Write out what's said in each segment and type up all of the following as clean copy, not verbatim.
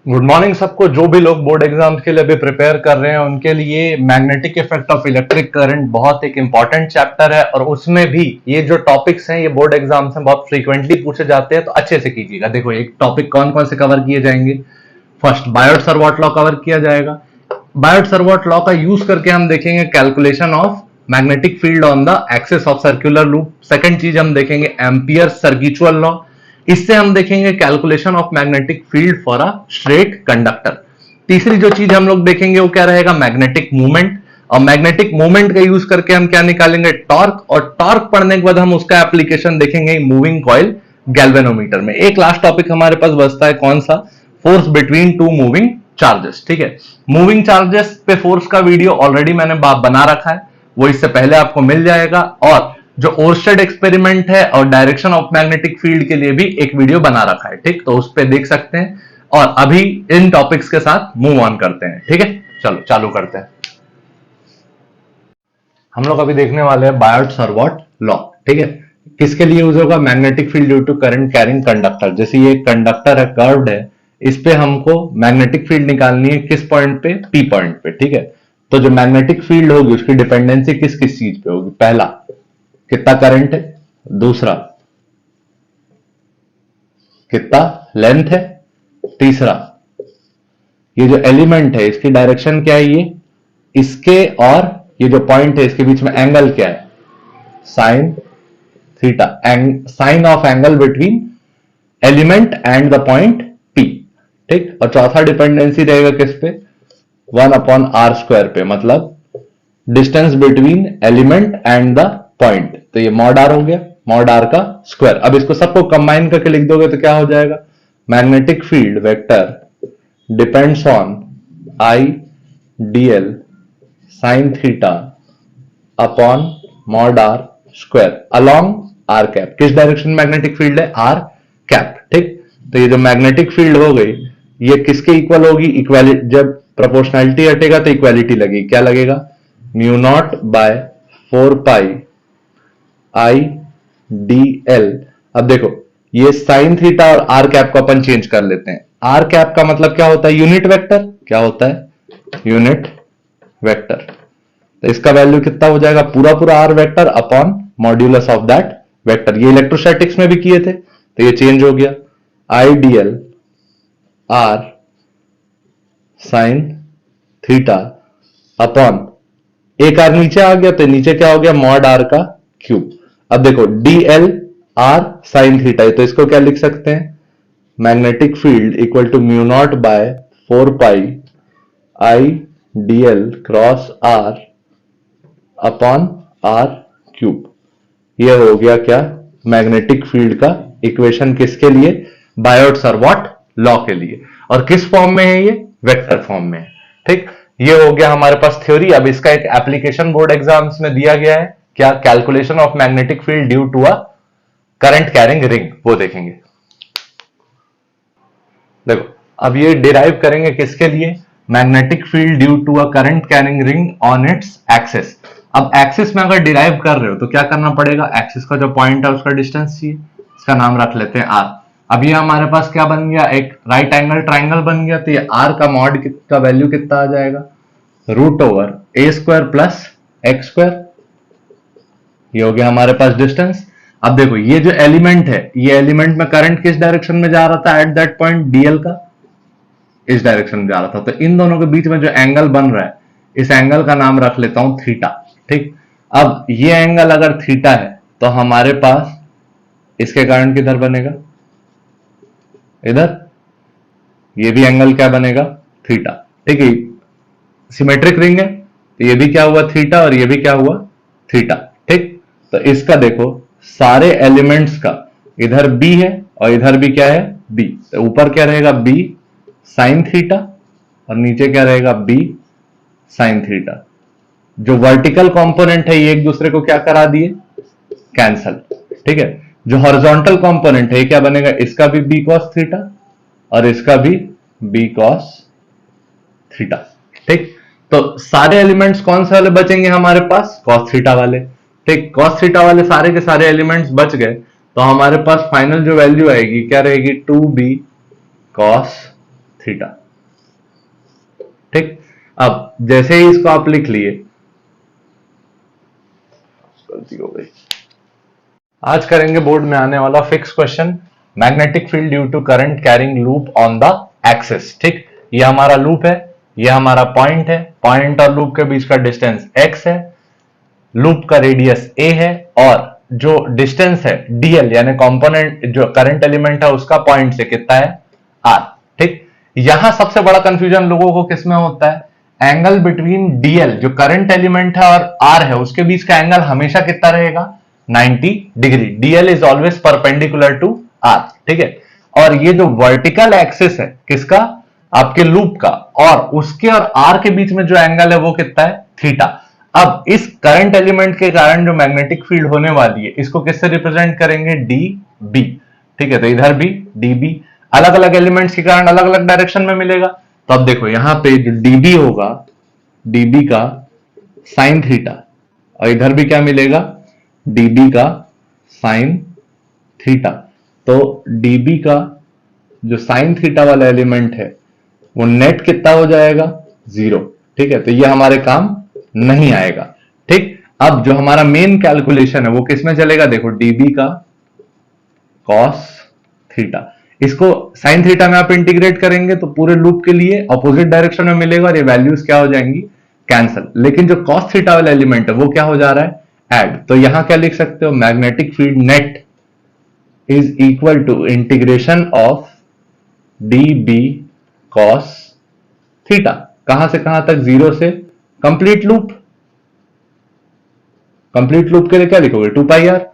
Good morning सबको। जो भी लोग बोर्ड एग्जाम्स के लिए अभी प्रिपेयर कर रहे हैं उनके लिए magnetic effect of electric current बहुत एक इंपॉर्टेंट चैप्टर है, और उसमें भी ये जो टॉपिक्स हैं ये बोर्ड एग्जाम्स में बहुत फ्रीक्वेंटली पूछे जाते हैं, तो अच्छे से कीजिएगा। देखो, एक टॉपिक कौन कौन से कवर किए जाएंगे। फर्स्ट, बायोट-सावर्ट लॉ कवर किया जाएगा। बायोट-सावर्ट लॉ का यूज करके हम देखेंगे calculation of magnetic field on the axis of circular loop. Second चीज हम देखेंगे एम्पियर सर्किचुअल लॉ। इससे हम देखेंगे calculation of magnetic field for a straight conductor. तीसरी जो चीज हम लोग देखेंगे वो क्या रहेगा, मैग्नेटिक मूवमेंट। और मैग्नेटिक मूवमेंट का यूज करके हम क्या निकालेंगे, टॉर्क। और टॉर्क पढ़ने के बाद हम उसका एप्लीकेशन देखेंगे मूविंग कॉइल गैल्वेनोमीटर में। एक लास्ट टॉपिक हमारे पास बचता है, कौन सा, force between two moving charges. ठीक है, मूविंग चार्जेस पे फोर्स का वीडियो ऑलरेडी मैंने बना रखा है, वो इससे पहले आपको मिल जाएगा। और जो ओरस्टेड एक्सपेरिमेंट है और डायरेक्शन ऑफ मैग्नेटिक फील्ड के लिए भी एक वीडियो बना रखा है, ठीक, तो उस पर देख सकते हैं। और अभी इन टॉपिक्स के साथ मूव ऑन करते हैं। ठीक है, चलो चालू करते हैं। हम लोग अभी देखने वाले हैं बायोट-सावर्ट लॉ। ठीक है, किसके लिए यूज होगा, magnetic field due to current carrying conductor. जैसे ये कंडक्टर है, कर्व्ड है, इस पे हमको मैग्नेटिक फील्ड निकालनी है, किस पॉइंट पे, पी पॉइंट पे। ठीक है, तो जो मैग्नेटिक फील्ड होगी उसकी डिपेंडेंसी किस किस चीज पे होगी, पहला कितना करंट है, दूसरा कितना लेंथ है, तीसरा ये जो एलिमेंट है इसकी डायरेक्शन क्या है, ये इसके और ये जो पॉइंट है इसके बीच में एंगल क्या है, sine theta, sine of angle between element and the point P. ठीक, और चौथा डिपेंडेंसी रहेगा किस पे, 1/r² पे, मतलब distance between element and the point. तो ये मॉड आर हो गया, मॉड आर का स्क्वायर। अब इसको सबको कंबाइन करके लिख दोगे तो क्या हो जाएगा, magnetic field vector depends on I D L sine theta upon mod R square along R cap. किस डायरेक्शन मैग्नेटिक फील्ड है, आर कैप। ठीक, तो ये जो मैग्नेटिक फील्ड हो गई ये किसके इक्वल होगी, इक्वालिटी। जब प्रोपोर्शनैलिटी हटेगा तो इक्वालिटी लगेगी, क्या लगेगा, mu naught by 4 pi I D L. अब देखो ये साइन थीटा और आर कैप को अपन चेंज कर लेते हैं। आर कैप का मतलब क्या होता है, यूनिट वेक्टर। क्या होता है, यूनिट वेक्टर। तो इसका वैल्यू कितना हो जाएगा, पूरा पूरा R vector upon modulus of that vector. ये इलेक्ट्रोस्टैटिक्स में भी किए थे, तो ये चेंज हो गया, I D L R sine theta upon एक आर नीचे आ गया तो नीचे क्या हो गया, मॉड आर का क्यूब। अब देखो D L R sine theta, तो इसको क्या लिख सकते हैं, magnetic field equal to mu naught by 4 pi I D L cross R upon R cube. ये हो गया क्या, मैग्नेटिक फील्ड का इक्वेशन किसके लिए, बायोट-सावर्ट लॉ के लिए। और किस फॉर्म में है ये, वेक्टर फॉर्म में है। ठीक, ये हो गया हमारे पास थ्योरी। अब इसका एक एप्लीकेशन बोर्ड एग्जाम्स में दिया गया है, क्या, calculation of magnetic field due to a current carrying ring, वो देखेंगे। देखो, अब ये डिराइव करेंगे किसके लिए, magnetic field due to a current carrying ring on its axis. अब एक्सिस में अगर डिराइव कर रहे हो तो क्या करना पड़ेगा, एक्सिस का जो पॉइंट है उसका डिस्टेंस चाहिए, इसका नाम रख लेते हैं आर। अब ये हमारे पास क्या बन गया, एक राइट एंगल ट्राइंगल बन गया। तो ये आर का मॉड का वैल्यू कितना आ जाएगा, √a² प्लस x²। ये हो गया हमारे पास डिस्टेंस। अब देखो ये जो एलिमेंट है, ये एलिमेंट में करंट किस डायरेक्शन में जा रहा था एट दैट पॉइंट, डीएल का इस डायरेक्शन में जा रहा था। तो इन दोनों के बीच में जो एंगल बन रहा है, इस एंगल का नाम रख लेता हूं थीटा। ठीक, अब ये एंगल अगर थीटा है तो हमारे पास इसके कारण किधर बनेगा, इधर, ये भी एंगल क्या बनेगा, थीटा। ठीक है, सिमेट्रिक रिंग है तो ये भी क्या हुआ, थीटा, और ये भी क्या हुआ, थीटा। ठीक, तो इसका देखो सारे एलिमेंट्स का इधर बी है और इधर भी क्या है, बी। तो ऊपर क्या रहेगा, बी साइन थीटा, और नीचे क्या रहेगा, बी साइन थीटा। जो वर्टिकल कंपोनेंट है ये एक दूसरे को क्या करा दिए, कैंसल। ठीक है, जो हॉरिजॉन्टल कंपोनेंट है ये क्या बनेगा, इसका भी बी कॉस थीटा और इसका भी बी कॉस थीटा। ठीक, तो सारे एलिमेंट्स कौन से वाले बचेंगे हमारे पास, कॉस थीटा वाले। ठीक, कॉस थीटा वाले सारे के सारे एलिमेंट्स बच गए, तो हमारे पास फाइनल जो वैल्यू आएगी क्या रहेगी, 2b कॉस थीटा। ठीक, अब जैसे ही इसको आप लिख लिए, गलती हो गई। आज करेंगे बोर्ड में आने वाला fix question, magnetic field due to current carrying loop on the axis. ठीक, ये हमारा लूप है, ये हमारा पॉइंट है, पॉइंट और लूप के बीच का डिस्टेंस x है, लूप का रेडियस a है, और जो डिस्टेंस है dl यानी कंपोनेंट जो करंट एलिमेंट है उसका पॉइंट से कितना है r। ठीक, यहां सबसे बड़ा कंफ्यूजन लोगों को किसमें होता है, एंगल बिटवीन dl जो करंट एलिमेंट है और r है उसके बीच का एंगल हमेशा कितना रहेगा, 90 degree. dl is always perpendicular to r। ठीक है, और ये जो वर्टिकल एक्सिस है किसका, आपके लूप का, और उसके और r के बीच में जो एंगल है वो कितना है, थीटा। अब इस करंट एलिमेंट के कारण जो मैग्नेटिक फील्ड होने वाली है इसको किससे रिप्रेजेंट करेंगे, डी बी। ठीक है, तो इधर भी डी बी, अलग अलग एलिमेंट्स के कारण अलग अलग डायरेक्शन में मिलेगा। तो अब देखो यहां पे जो डीबी होगा, डीबी का साइन थीटा, और इधर भी क्या मिलेगा, डीबी का साइन थीटा। तो डीबी का जो साइन थीटा वाला एलिमेंट है वो नेट कितना हो जाएगा, 0। ठीक है, तो ये हमारे काम नहीं आएगा। ठीक, अब जो हमारा मेन कैलकुलेशन है वो किसमें चलेगा, देखो डीबी का कॉस थीटा, इसको साइन थीटा में आप इंटीग्रेट करेंगे तो पूरे लूप के लिए अपोजिट डायरेक्शन में मिलेगा और ये वैल्यूज क्या हो जाएंगी, कैंसल। लेकिन जो कॉस थीटा वाला एलिमेंट है वो क्या हो जा रहा है, ऐड। तो यहां क्या लिख सकते हो, magnetic field net is equal to integration of D B cos theta, कहां से कहां तक, 0 से कंप्लीट लूप। कंप्लीट लूप के लिए क्या लिखोगे, 2 पाई आर।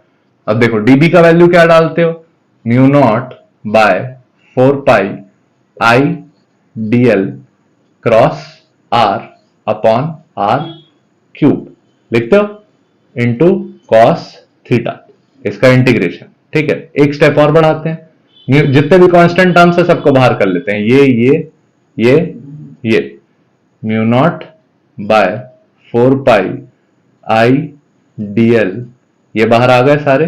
अब देखो डीबी का वैल्यू क्या डालते हो, mu naught by 4 pi I DL cross R upon R cube लिखते हो, इंटू कॉस थीटा, इसका इंटीग्रेशन। ठीक है, एक स्टेप और बढ़ाते हैं, जितने भी कांस्टेंट टर्म्स है सबको बाहर कर लेते हैं, ये mu naught by 4 pi I DL, ये बाहर आ गए सारे,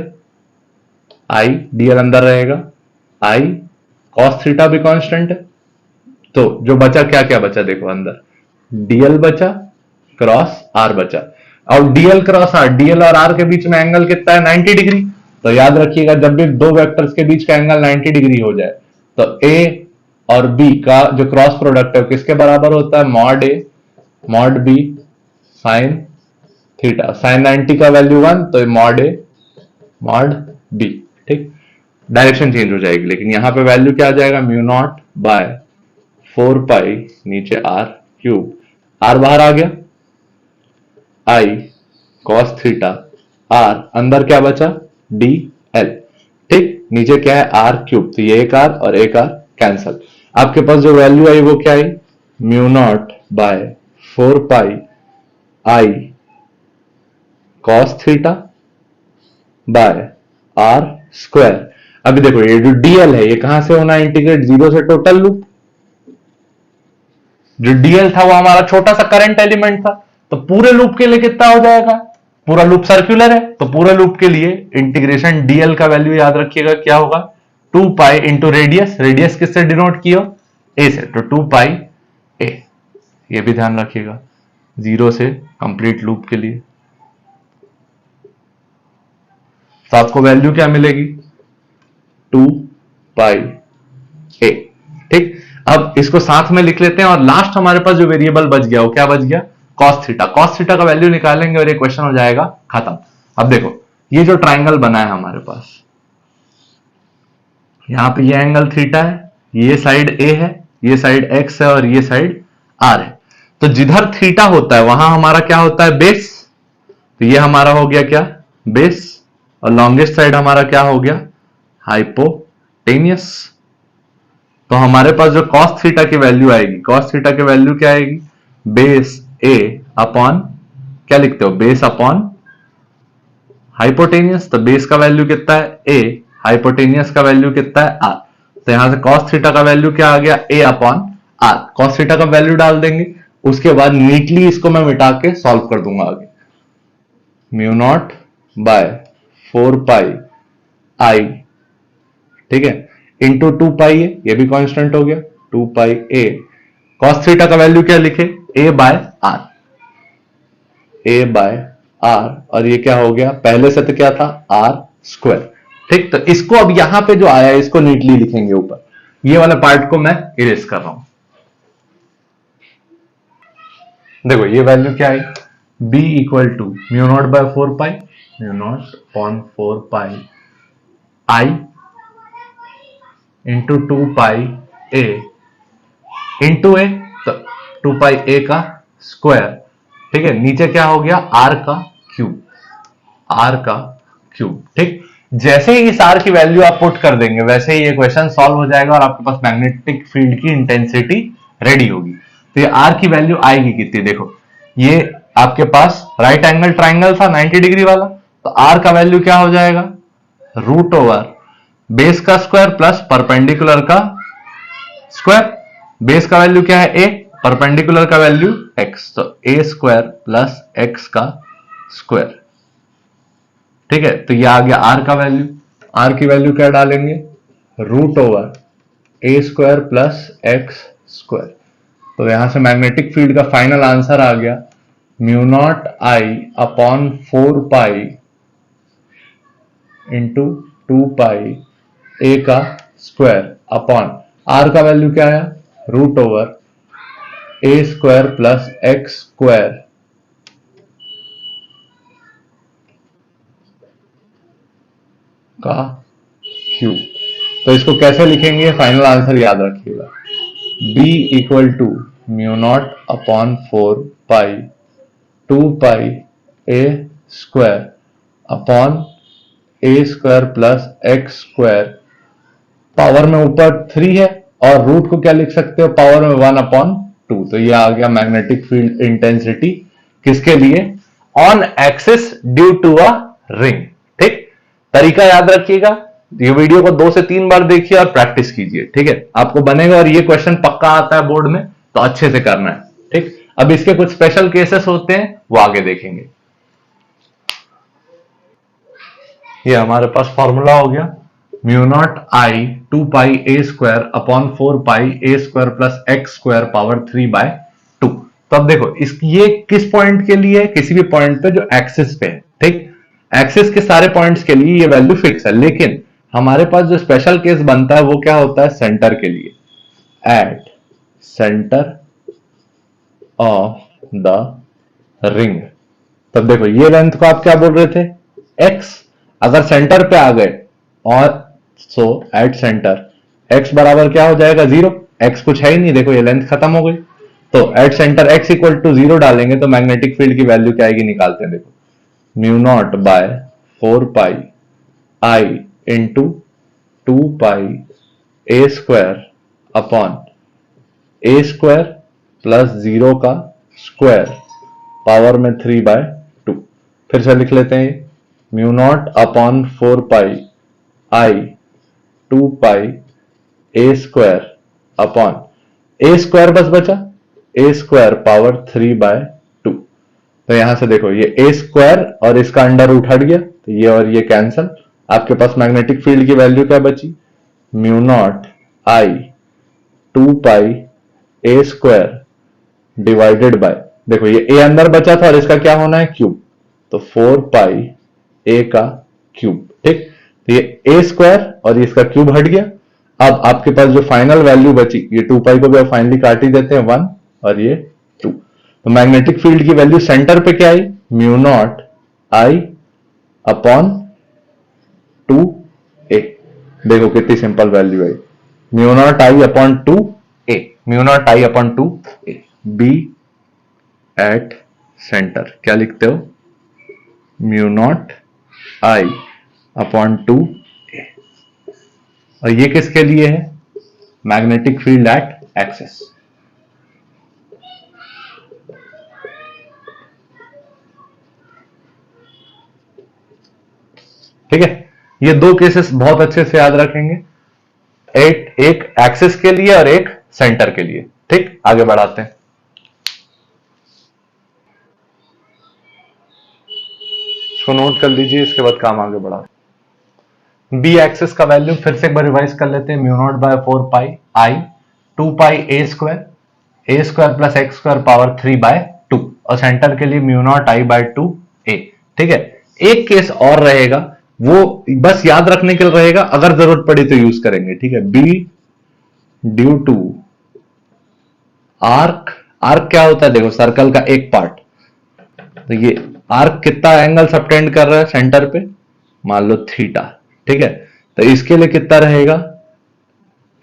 आई डीएल अंदर रहेगा, आई कॉस थीटा भी कांस्टेंट है, तो जो बचा क्या क्या बचा, देखो अंदर डीएल बचा, क्रॉस आर बचा। अब डीएल क्रॉस आर, डीएल और आर के बीच में एंगल कितना है, 90 डिग्री। तो याद रखिएगा जब भी दो वेक्टर्स के बीच का एंगल 90 डिग्री हो जाए तो ए और बी का जो क्रॉस प्रोडक्ट है किसके बराबर होता है, mod A mod B sine theta. Sine 90 का वैल्यू 1, तो मॉड ए मॉड बी। ठीक, डायरेक्शन चेंज हो जाएगी, लेकिन यहां पे वैल्यू क्या आ जाएगा, म्यू नॉट बाय 4 पाई नीचे आर क्यूब, आर बाहर आ गया, आई कॉस थीटा, आर अंदर क्या बचा, डी एल। ठीक, नीचे क्या है, आर क्यूब, तो ये एक आर और एक आर कैंसल। आपके पास जो वैल्यू आई वो क्या आई, mu naught by 4 pi I cos theta by are square. अभी देखो ये जो डीएल है ये कहां से होना है इंटीग्रेट, 0 से टोटल लूप। जो डीएल था वो हमारा छोटा सा करंट एलिमेंट था, तो पूरे लूप के लिए कितना हो जाएगा, पूरा लूप सर्कुलर है तो पूरे लूप के लिए इंटीग्रेशन डीएल का वैल्यू याद रखिएगा क्या होगा, 2 पाई इंटू रेडियस, रेडियस किससे डिनोट किया, ए से, तो 2 पाई ए। ये भी ध्यान रखिएगा 0 से कंप्लीट लूप के लिए। तो आपको वैल्यू क्या मिलेगी, 2 पाई ए। ठीक, अब इसको साथ में लिख लेते हैं और लास्ट हमारे पास जो वेरिएबल बच गया वो क्या बच गया, कॉस थीटा। कॉस थीटा का वैल्यू निकालेंगे और ये क्वेश्चन हो जाएगा खत्म। अब देखो ये जो ट्राइंगल बना है हमारे पास, यहां पे ये एंगल थीटा है, ये साइड ए है, ये साइड एक्स है और ये साइड आर है। तो जिधर थीटा होता है वहां हमारा क्या होता है, बेस। तो ये हमारा हो गया क्या, बेस, और लॉन्गेस्ट साइड हमारा क्या हो गया, हाइपोटेनियस। तो हमारे पास जो cos थीटा की वैल्यू आएगी, cos थीटा की वैल्यू क्या आएगी, बेस ए अपॉन, क्या लिखते हो, बेस अपॉन हाइपोटेनियस। तो बेस का वैल्यू कितना है, ए, हाइपोटेनियस का वैल्यू कितना है, आर। तो यहां से cos थीटा का वैल्यू क्या आ गया, ए अपॉन आर। cos थीटा का वैल्यू डाल देंगे, उसके बाद नीटली इसको मैं मिटा के सॉल्व कर दूंगा आगे। म्यू नॉट बाय 4 पाई आई, ठीक है, इंटू 2 पाई है, ये भी कांस्टेंट हो गया, two pi A cos theta का वैल्यू क्या लिखे, A by r, A by r, और ये क्या हो गया, पहले से तो क्या था आर स्क्वायर। ठीक, तो इसको अब यहां पे जो आया है इसको नीटली लिखेंगे ऊपर, ये वाला पार्ट को मैं इरेज कर रहा हूं। देखो ये वैल्यू क्या है, b equal to mu naught by 4 pi, mu naught upon 4 pi i into 2 pi a into A, तो 2 पाई a का स्क्वायर। ठीक है, नीचे क्या हो गया, r का क्यूब, r का क्यूब। ठीक, जैसे ही इस r की वैल्यू आप पुट कर देंगे वैसे ही ये क्वेश्चन सॉल्व हो जाएगा और आपके पास मैग्नेटिक फील्ड की इंटेंसिटी रेडी होगी। तो ये r की वैल्यू आएगी कितनी, देखो ये आपके पास राइट एंगल ट्राइंगल था 90 डिग्री वाला, तो r का वैल्यू क्या हो जाएगा, रूट ओवर बेस का स्क्वायर प्लस परपेंडिकुलर का स्क्वायर। बेस का वैल्यू क्या है a, परपेंडिकुलर का वैल्यू x, तो a स्क्वायर प्लस x का स्क्वायर। ठीक है, तो ये आ गया r का वैल्यू, r की वैल्यू क्या डालेंगे, root over a square plus x square. तो यहां से मैग्नेटिक फील्ड का फाइनल आंसर आ गया mu naught I upon 4 pi into 2 pi A का स्क्वायर अपॉन आर का वैल्यू क्या आया, root over A square plus x square का क्यूब। तो इसको कैसे लिखेंगे, फाइनल आंसर याद रखिएगा, b equal to mu naught upon 4 pi 2 pi A square upon A square plus x square, power में ऊपर 3 है और रूट को क्या लिख सकते हो, पावर में 1 अपॉन 2। तो ये आ गया मैग्नेटिक फील्ड इंटेंसिटी किसके लिए, on axis due to a ring. ठीक, तरीका याद रखिएगा, ये वीडियो को 2 से 3 बार देखिए और प्रैक्टिस कीजिए। ठीक है, आपको बनेगा और ये क्वेश्चन पक्का आता है बोर्ड में, तो अच्छे से करना है। ठीक, अब इसके कुछ स्पेशल केसेस होते हैं वो आगे देखेंगे। ये हमारे पास फॉर्मूला हो गया mu naught I 2 pi A square upon 4 pi A square plus x square power 3/2। तो अब देखो ये किस पॉइंट के लिए, किसी भी पॉइंट पे जो एक्सिस पे है। ठीक, एक्सिस के सारे पॉइंट्स के लिए ये वैल्यू फिक्स है, लेकिन हमारे पास जो स्पेशल केस बनता है वो क्या होता है, सेंटर के लिए, at centre of the ring. तब देखो ये लेंथ को आप क्या बोल रहे थे, x, अगर सेंटर पे आ गए और सो एट सेंटर x बराबर क्या हो जाएगा 0, x कुछ है ही नहीं, देखो ये लेंथ खत्म हो गई। तो at centre x equal to 0 डालेंगे तो मैग्नेटिक फील्ड की वैल्यू क्या आएगी, निकालते हैं। देखो mu naught by 4 pi I into 2 pi A square upon A square plus 0 का स्क्वायर पावर में 3/2। फिर से लिख लेते हैं, mu naught upon 4 pi I 2 pi A square upon A square बस बचा, ए स्क्वायर पावर 3/2। तो यहां से देखो ये ए स्क्वायर और इसका अंडर रूट हट गया, तो ये और ये कैंसल, आपके पास मैग्नेटिक फील्ड की वैल्यू क्या बची, mu naught I 2 pi A square divided bye, देखो ये ए अंदर बचा था और इसका क्या होना है, क्यूब, तो 4 पाई ए का क्यूब। ठीक, तो ये ए स्क्वायर और इसका क्यूब हट गया। अब आपके पास जो फाइनल वैल्यू बची, ये 2 पाई को भी फाइनली काट ही देते हैं, 1 और ये 2। तो मैग्नेटिक फील्ड की वैल्यू सेंटर पे क्या आई, mu naught I upon 2 A. देखो कितनी सिंपल वैल्यू आई, mu naught I upon 2 A, mu naught I upon 2 A. B at centre क्या लिखते हो, mu naught I upon 2 A. और ये किसके लिए है, मैग्नेटिक फील्ड एट एक्सिस। ठीक है, ये दो केसेस बहुत अच्छे से याद रखेंगे, एक एक्सिस के लिए और एक सेंटर के लिए। ठीक, आगे बढ़ाते हैं। इसको नोट कर लीजिए, इसके बाद काम आगे बढ़ा। बी एक्सिस का वैल्यू फिर से एक बार रिवाइज कर लेते हैं, mu naught by 4 pi I 2 pi plus x square power 3/2 और सेंटर के लिए म्यू नॉट आई बाय 2 ए। ठीक है, एक केस और रहेगा, वो बस याद रखने के लिए रहेगा, अगर जरूरत पड़ी तो यूज करेंगे। ठीक है, B due to arc. Arc क्या होता है, देखो सर्कल का एक पार्ट, तो ये आर्क कितना एंगल सबटेंड कर रहा है सेंटर पे, मान लो थीटा। ठीक है, तो इसके लिए कितना रहेगा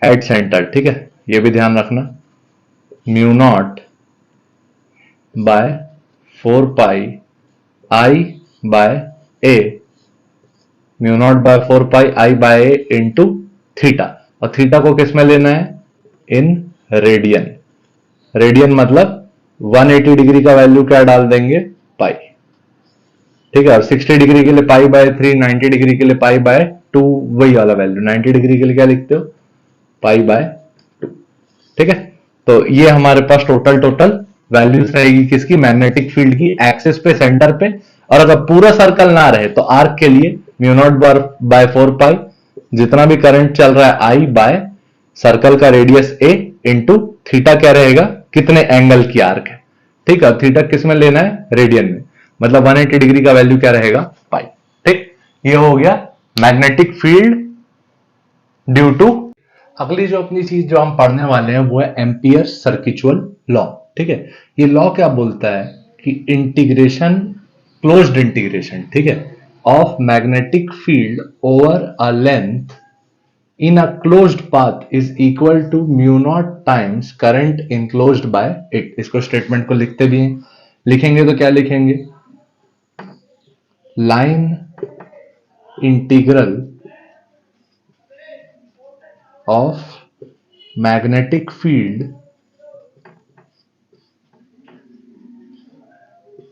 एट सेंटर। ठीक है, ये भी ध्यान रखना, mu naught by 4 pi I bye A, mu naught by 4 pi I bye A into theta. और थीटा को किस में लेना है, इन रेडियन। रेडियन मतलब 180 डिग्री का वैल्यू क्या डाल देंगे, पाई। ठीक है, और 60 डिग्री के लिए पाई/3, 90 डिग्री के लिए पाई/2, वही वाला वैल्यू। 90 डिग्री के लिए क्या लिखते हो, पाई/2। ठीक है, तो ये हमारे पास टोटल वैल्यूज रहेगी किसकी, मैग्नेटिक फील्ड की, एक्सिस पे सेंटर पे। और अगर पूरा सर्कल ना रहे तो आर्क के लिए म्यू नॉट बाय 4 पाई, जितना भी करंट चल रहा है आई बाय सर्कल का रेडियस ए इंटू थीटा क्या रहेगा, कितने एंगल की आर्क है। ठीक है, थीटा किस में लेना है, रेडियन में, मतलब 180 डिग्री का वैल्यू क्या रहेगा, पाई। ठीक, ये हो गया मैग्नेटिक फील्ड ड्यू टू। अगली जो अपनी चीज जो हम पढ़ने वाले हैं वो है एम्पियर सर्किचुअल लॉ। ठीक है, ये लॉ क्या बोलता है कि इंटीग्रेशन, क्लोज्ड इंटीग्रेशन, ठीक है, of magnetic field over a length in a closed path is equal to mu naught times current enclosed by it। इसको स्टेटमेंट को लिखते भी हैं, लिखेंगे तो क्या लिखेंगे, line integral of magnetic field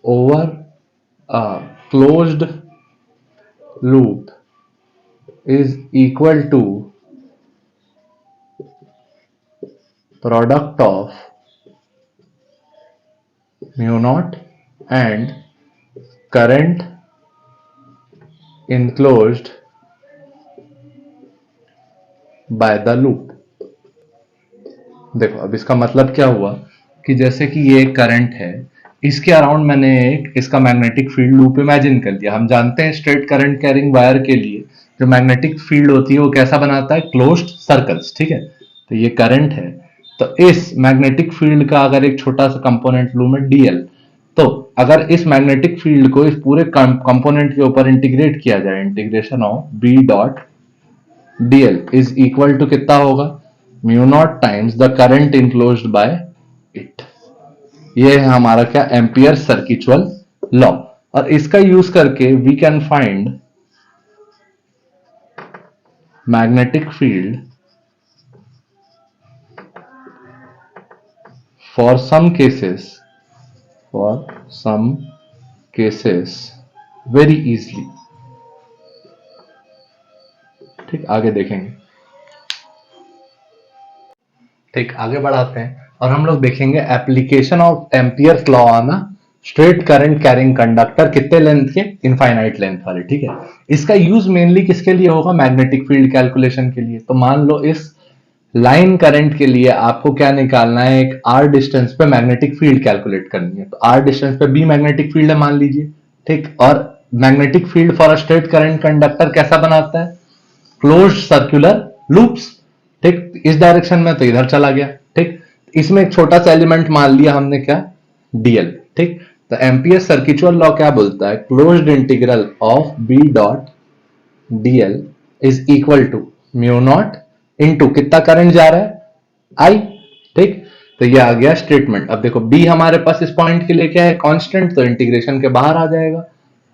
over a closed loop is equal to product of mu naught and current enclosed by the loop। देखो अब इसका मतलब क्या हुआ कि जैसे कि ये एक करंट है, इसके अराउंड मैंने एक इसका मैग्नेटिक फील्ड लूप इमेजिन कर लिया। हम जानते हैं स्ट्रेट करंट कैरिंग वायर के लिए जो मैग्नेटिक फील्ड होती है वो कैसा बनाता है, क्लोज्ड सर्कल्स। ठीक है, तो ये करंट है, तो इस मैग्नेटिक फील्ड का अगर एक छोटा सा कंपोनेंट लूं मैं डीएल, तो अगर इस मैग्नेटिक फील्ड को इस पूरे कंपोनेंट के ऊपर इंटीग्रेट किया जाए, integration of B dot DL is equal to कितना होगा, mu naught times the current enclosed by it. ये है हमारा क्या, एम्पियर सर्किचुअल लॉ। और इसका यूज करके we can find magnetic field for some cases very easily। ठीक, आगे देखेंगे। ठीक, आगे बढ़ाते हैं और हम लोग देखेंगे application of Ampere's law on a straight current carrying conductor, कितने लेंथ के, इनफाइनाइट लेंथ वाले। ठीक है, इसका यूज मेनली किसके लिए होगा, मैग्नेटिक फील्ड कैलकुलेशन के लिए। तो मान लो इस लाइन करंट के लिए आपको क्या निकालना है, एक आर डिस्टेंस पे मैग्नेटिक फील्ड कैलकुलेट करनी है। तो आर डिस्टेंस पे बी मैग्नेटिक फील्ड है मान लीजिए। ठीक, और magnetic field for a straight current conductor कैसा बनाता है, क्लोज्ड सर्कुलर लूप्स। ठीक, इस डायरेक्शन में तो इधर चला गया। ठीक, इसमें एक छोटा सा एलिमेंट मान लिया हमने क्या, डीएल। ठीक, तो एम्पियर सर्किचुअल लॉ क्या बोलता है, closed integral of B dot DL is equal to mu naught into कितना करंट जा रहा है, आई। ठीक, तो ये आ गया स्टेटमेंट। अब देखो बी हमारे पास इस पॉइंट के लिए क्या है, कांस्टेंट, तो इंटीग्रेशन के बाहर आ जाएगा।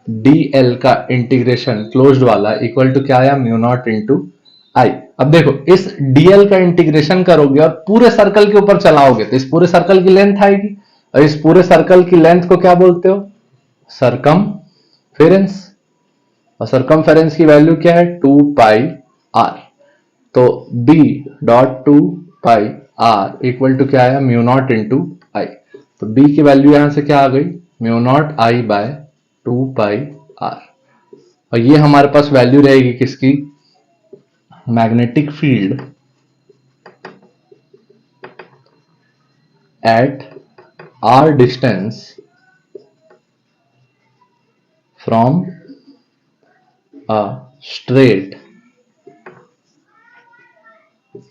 डीएल का इंटीग्रेशन क्लोज्ड वाला इक्वल टू क्या आया, म्यू नॉट इनटू आई। अब देखो इस डीएल का इंटीग्रेशन करोगे और पूरे सर्कल के ऊपर चलाओगे तो इस पूरे सर्कल की लेंथ आएगी, और इस पूरे सर्कल की लेंथ को क्या बोलते हो, सरकमफेरेंस। और सरकमफेरेंस की वैल्यू क्या है, 2 पाई आर। तो b dot 2 pi R equal to क्या आया, म्यू नॉट इंटू आई। तो b की वैल्यू यहां से क्या आ गई, mu naught I by 2 pi R. और ये हमारे पास वैल्यू रहेगी किसकी, magnetic field at r distance from a straight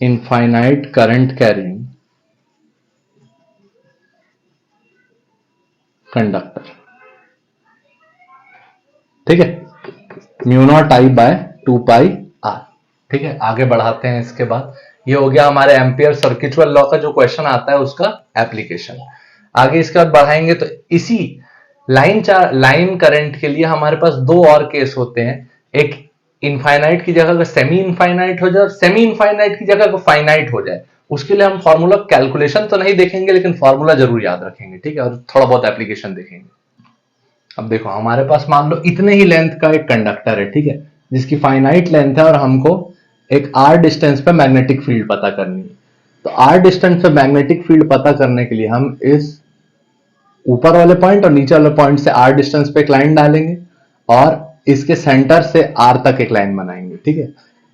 infinite current carrying conductor. ठीक है, mu naught I by 2 pi R. ठीक है, आगे बढ़ाते हैं। इसके बाद ये हो गया हमारे एम्पियर सर्किचुअल लॉ का जो क्वेश्चन आता है उसका एप्लीकेशन। आगे इसके बाद बढ़ाएंगे तो इसी लाइन करंट के लिए हमारे पास दो और केस होते हैं। एक इनफाइनाइट की जगह सेमी इनफाइनाइट हो जाए और सेमी इनफाइनाइट की जगह फाइनाइट हो जाए। उसके लिए हम फॉर्मूला कैलकुलेशन तो नहीं देखेंगे लेकिन फॉर्मूला जरूर याद रखेंगे। ठीक है, और थोड़ा बहुत एप्लीकेशन देखेंगे। अब देखो हमारे पास मान लो इतने ही लेंथ का एक कंडक्टर है, ठीक है, जिसकी फाइनाइट लेंथ है और हमको एक आर डिस्टेंस पे मैग्नेटिक फील्ड पता करनी है। तो आर डिस्टेंस पे मैग्नेटिक फील्ड पता करने के लिए हम इस ऊपर वाले पॉइंट और नीचे वाले पॉइंट से आर डिस्टेंस पे एक लाइन डालेंगे और इसके सेंटर से आर तक एक लाइन बनाएंगे। ठीक है,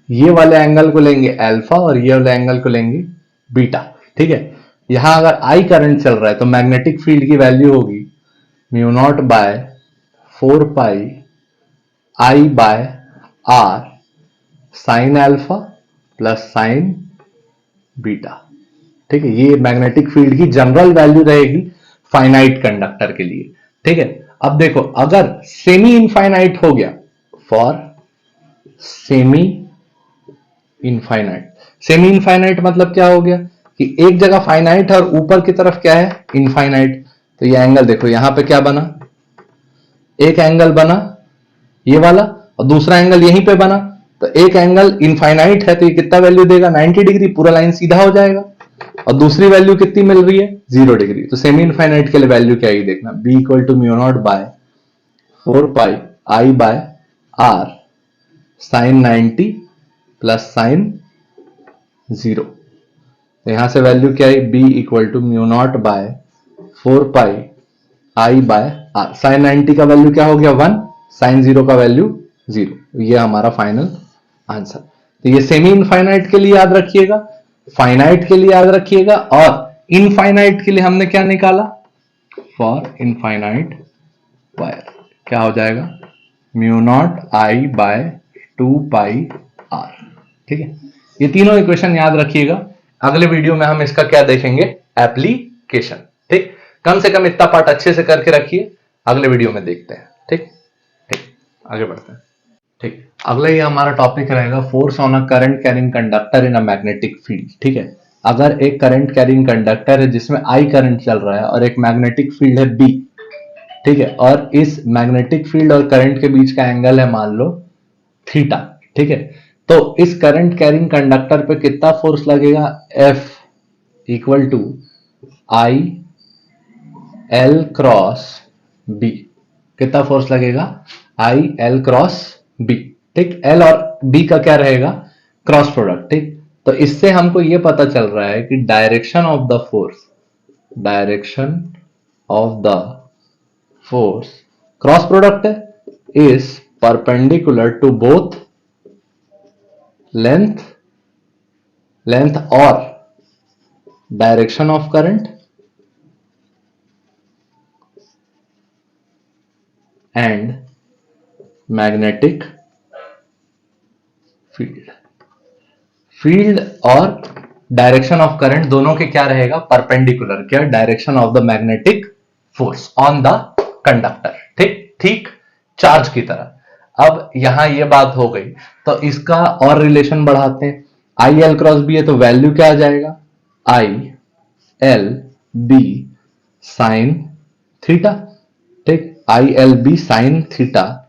ये वाले एंगल को लेंगे अल्फा और ये वाले एंगल को लेंगे बीटा। ठीक है, यहां अगर आई करंट चल रहा है तो मैग्नेटिक फील्ड की वैल्यू होगी mu naught by 4 pi I by R sine alpha plus sine beta. ठीक है, ये मैग्नेटिक फील्ड की जनरल वैल्यू रहेगी फाइनाइट कंडक्टर के लिए। ठीक है, अब देखो अगर सेमी इनफाइनाइट हो गया, for semi infinite, semi infinite मतलब क्या हो गया कि एक जगह फाइनाइट है और ऊपर की तरफ क्या है, इनफाइनाइट। तो ये एंगल देखो यहां पे क्या बना, एक एंगल बना ये वाला और दूसरा एंगल यहीं पे बना। तो एक एंगल इनफाइनाइट है तो ये कितना वैल्यू देगा, 90 डिग्री, पूरा लाइन सीधा हो जाएगा। और दूसरी वैल्यू कितनी मिल रही है, 0 डिग्री। तो सेमी इनफाइनाइट के लिए वैल्यू क्या है देखना, b equal to mu naught by 4 pi I by R sine 90 plus sine 0। तो यहां से वैल्यू क्या है, b equal to mu naught by 4 pi I by R. Sine 90 का वैल्यू क्या हो गया 1, साइन 0 का वैल्यू 0। ये हमारा फाइनल आंसर। तो ये सेमी इनफाइनाइट के लिए याद रखिएगा, फाइनाइट के लिए याद रखिएगा, और इनफाइनाइट के लिए हमने क्या निकाला, फॉर इनफाइनाइट वायर क्या हो जाएगा, mu naught I by 2 pi R. ठीक है, ये तीनों इक्वेशन याद रखिएगा। अगले वीडियो में हम इसका क्या देखेंगे, एप्लीकेशन। ठीक, कम से कम इतना पार्ट अच्छे से करके रखिए, अगले वीडियो में देखते हैं। ठीक ठीक, आगे बढ़ते हैं। ठीक, अगला ये हमारा टॉपिक रहेगा force on a current carrying conductor in a magnetic field. ठीक है, अगर एक करंट कैरिंग कंडक्टर है जिसमें आई करंट चल रहा है और एक मैग्नेटिक फील्ड है बी, ठीक है, और इस मैग्नेटिक फील्ड और करंट के बीच का एंगल है मान लो थीटा। ठीक है, तो इस करंट कैरिंग कंडक्टर पे कितना फोर्स लगेगा, F equal to I L cross B. कितना फोर्स लगेगा, आई एल क्रॉस बी। ठीक, एल और बी का क्या रहेगा, क्रॉस प्रोडक्ट। ठीक, तो इससे हमको यह पता चल रहा है कि direction of the force cross product है is perpendicular to both length और direction of current and magnetic field और डायरेक्शन ऑफ करंट दोनों के क्या रहेगा, परपेंडिकुलर, क्या, direction of the magnetic force on the conductor. ठीक ठीक, चार्ज की तरह। अब यहां ये बात हो गई तो इसका और रिलेशन बढ़ाते हैं। आई एल क्रॉस बी है तो वैल्यू क्या आ जाएगा, I L B sine theta. ठीक, I L B sine theta,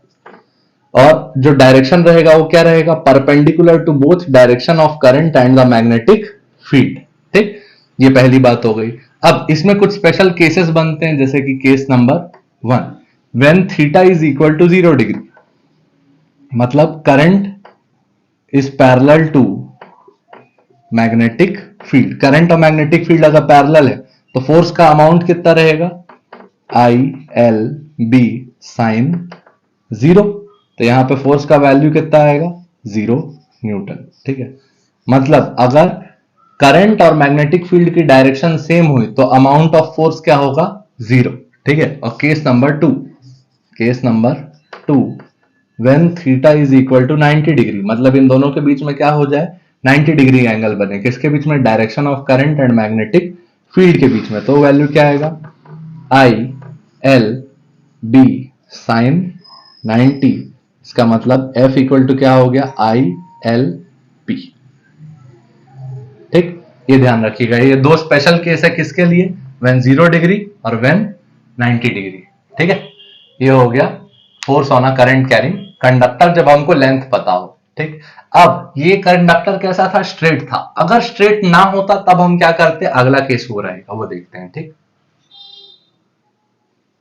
और जो डायरेक्शन रहेगा वो क्या रहेगा, perpendicular to both direction of current and the magnetic field. ठीक, ये पहली बात हो गई। अब इसमें कुछ स्पेशल केसेस बनते हैं, जैसे कि case number 1, when theta is equal to 0 degree, मतलब current is parallel to magnetic field. Current और मैग्नेटिक फील्ड अगर पैरेलल है तो फोर्स का अमाउंट कितना रहेगा, आई एल बी साइन 0। तो यहां पे फोर्स का वैल्यू कितना आएगा, 0 न्यूटन। ठीक है, मतलब अगर करंट और मैग्नेटिक फील्ड की डायरेक्शन सेम हुई तो अमाउंट ऑफ फोर्स क्या होगा, जीरो। ठीक है। और case number two when theta is equal to 90 degree, मतलब इन दोनों के बीच में क्या हो जाए, 90 डिग्री एंगल बने, किसके बीच में, direction of current and magnetic field के बीच में। तो वैल्यू क्या आएगा, आई एल बी साइन 90, इसका मतलब F इक्वल टू क्या हो गया, आई एल पी। ठीक, ये ध्यान रखिएगा। ये दो स्पेशल केस है किसके लिए, व्हेन 0 डिग्री और व्हेन 90 डिग्री। ठीक है, ये हो गया force on a current carrying conductor जब हमको लेंथ पता हो। ठीक, अब ये कंडक्टर कैसा था, स्ट्रेट था। अगर स्ट्रेट ना होता तब हम क्या करते, अगला केस हो रहेगा वो देखते हैं। ठीक,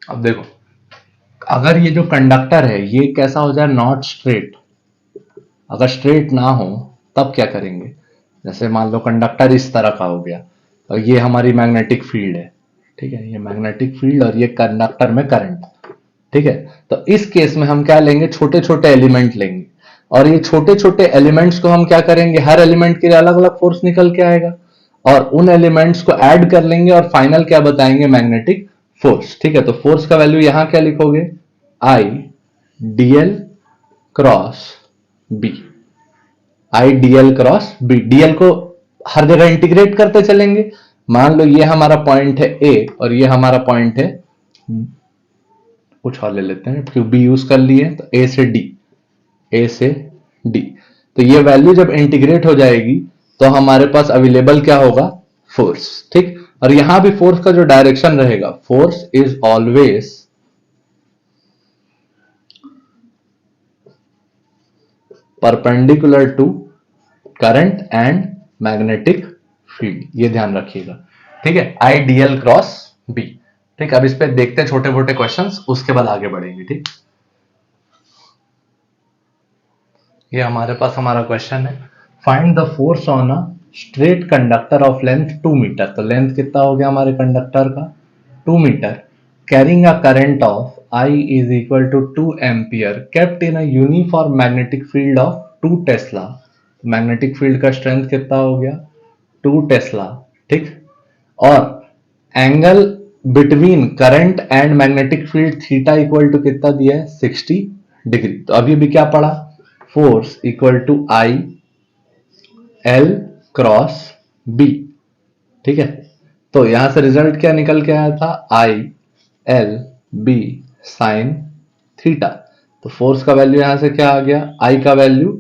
अब देखो, अगर ये जो कंडक्टर है ये कैसा हो जाए, नॉट स्ट्रेट, अगर स्ट्रेट ना हो तब क्या करेंगे, जैसे मान लो कंडक्टर इस तरह का हो गया और ये हमारी मैग्नेटिक फील्ड है। ठीक है, ये मैग्नेटिक फील्ड और ये कंडक्टर में करंट। ठीक है, तो इस केस में हम क्या लेंगे, छोटे छोटे एलिमेंट लेंगे और ये छोटे छोटे एलिमेंट्स को हम क्या करेंगे, हर एलिमेंट के लिए अलग अलग फोर्स निकल के आएगा और उन एलिमेंट्स को ऐड कर लेंगे और फाइनल क्या बताएंगे, मैग्नेटिक फोर्स। ठीक है, तो फोर्स का वैल्यू यहां क्या लिखोगे, आई डीएल क्रॉस बी, आई डीएल क्रॉस बी। डीएल को हर जगह इंटीग्रेट करते चलेंगे। मान लो ये हमारा पॉइंट है ए और ये हमारा पॉइंट है, कुछ और ले लेते हैं क्यों बी यूज कर लिए, तो ए से डी, ए से डी। तो ये वैल्यू जब इंटीग्रेट हो जाएगी तो हमारे पास अवेलेबल क्या होगा, फोर्स। ठीक, और यहां भी फोर्स का जो डायरेक्शन रहेगा, force is always perpendicular to current and magnetic field, ये ध्यान रखिएगा। ठीक है, आई डीएल क्रॉस बी। ठीक, अब इस पे देखते हैं छोटे मोटे क्वेश्चंस, उसके बाद आगे बढ़ेंगे। ठीक, ये हमारे पास हमारा क्वेश्चन है, find the force on a straight conductor of length 2 metre. तो लेंथ कितना हो गया हमारे कंडक्टर का, 2 metre, carrying a current of I is equal to 2 ampere kept in a uniform magnetic field of 2 tesla. Magnetic field का strength कितना हो गया, 2 टेस्ला। ठीक, और angle between current and magnetic field theta equal to कितना दिया है, 60 degree. तो अभी भी क्या पड़ा, force equal to I L cross B. ठीक है, तो यहां से रिजल्ट क्या निकल के आया था, I L B sine theta. तो फोर्स का वैल्यू यहां से क्या आ गया, आई का वैल्यू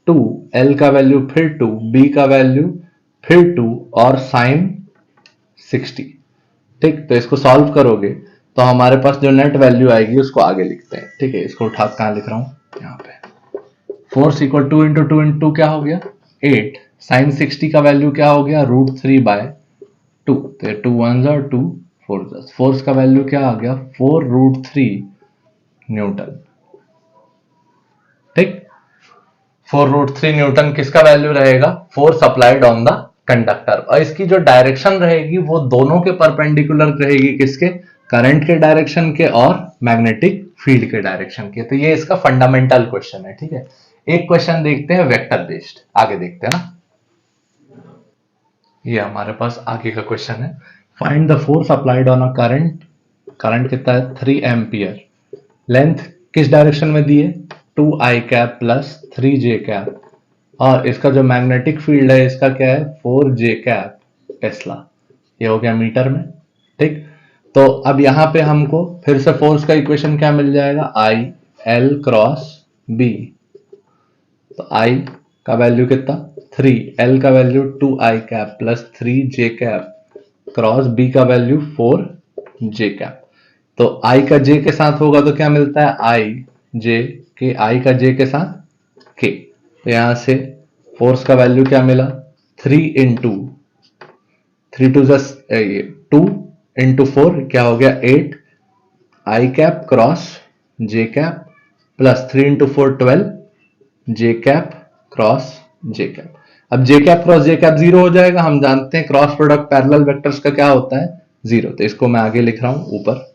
2, एल का वैल्यू फिर 2, बी का वैल्यू फिर 2 और साइन 60। ठीक, तो इसको सॉल्व करोगे तो हमारे पास जो नेट वैल्यू आएगी उसको आगे लिखते हैं। ठीक है, इसको उठा कहां लिख रहा हूं, यहाँ पे फोर्स इक्वल 2 इंटू 2 इंटू 2 क्या हो गया, 8, साइन 60 का वैल्यू क्या हो गया, √3/2। तो 2 1 और 2 4, फोर्स का वैल्यू क्या आ गया, 4√3 न्यूटन। ठीक, 4√3 न्यूटन किसका वैल्यू रहेगा, force applied on the conductor. और इसकी जो डायरेक्शन रहेगी वो दोनों के परपेंडिकुलर रहेगी, किसके, करंट के डायरेक्शन के और मैग्नेटिक फील्ड के डायरेक्शन के। तो ये इसका फंडामेंटल क्वेश्चन है। ठीक है, एक क्वेश्चन देखते हैं वेक्टर बेस्ड, आगे देखते हैं ना। ये हमारे पास आगे का क्वेश्चन है, find the force applied on a current, current कितना है, 3 एम्पियर, लेंथ किस डायरेक्शन में दी है, 2i cap plus 3j cap, और इसका जो मैग्नेटिक फील्ड है इसका क्या है, 4j कैप टेस्ला। ये हो गया मीटर में। ठीक, तो अब यहां पे हमको फिर से फोर्स का इक्वेशन क्या मिल जाएगा, आई एल क्रॉस बी। तो आई का वैल्यू कितना, 3, एल का value 2i cap plus 3j cap cross B का वैल्यू 4j कैप। तो आई का जे के साथ होगा तो क्या मिलता है, आई जे के, आई का जे के साथ के। तो यहां से फोर्स का वैल्यू क्या मिला, 3 इंटू 3 टू 2 इंटू 4 क्या हो गया, 8 आई कैप क्रॉस जे कैप प्लस 3 इंटू 4 12 जे कैप क्रॉस जे कैप। अब जे कैप क्रॉस जे कैप जीरो हो जाएगा, हम जानते हैं क्रॉस प्रोडक्ट पैरेलल वेक्टर्स का क्या होता है, जीरो। तो इसको मैं आगे लिख रहा हूं ऊपर,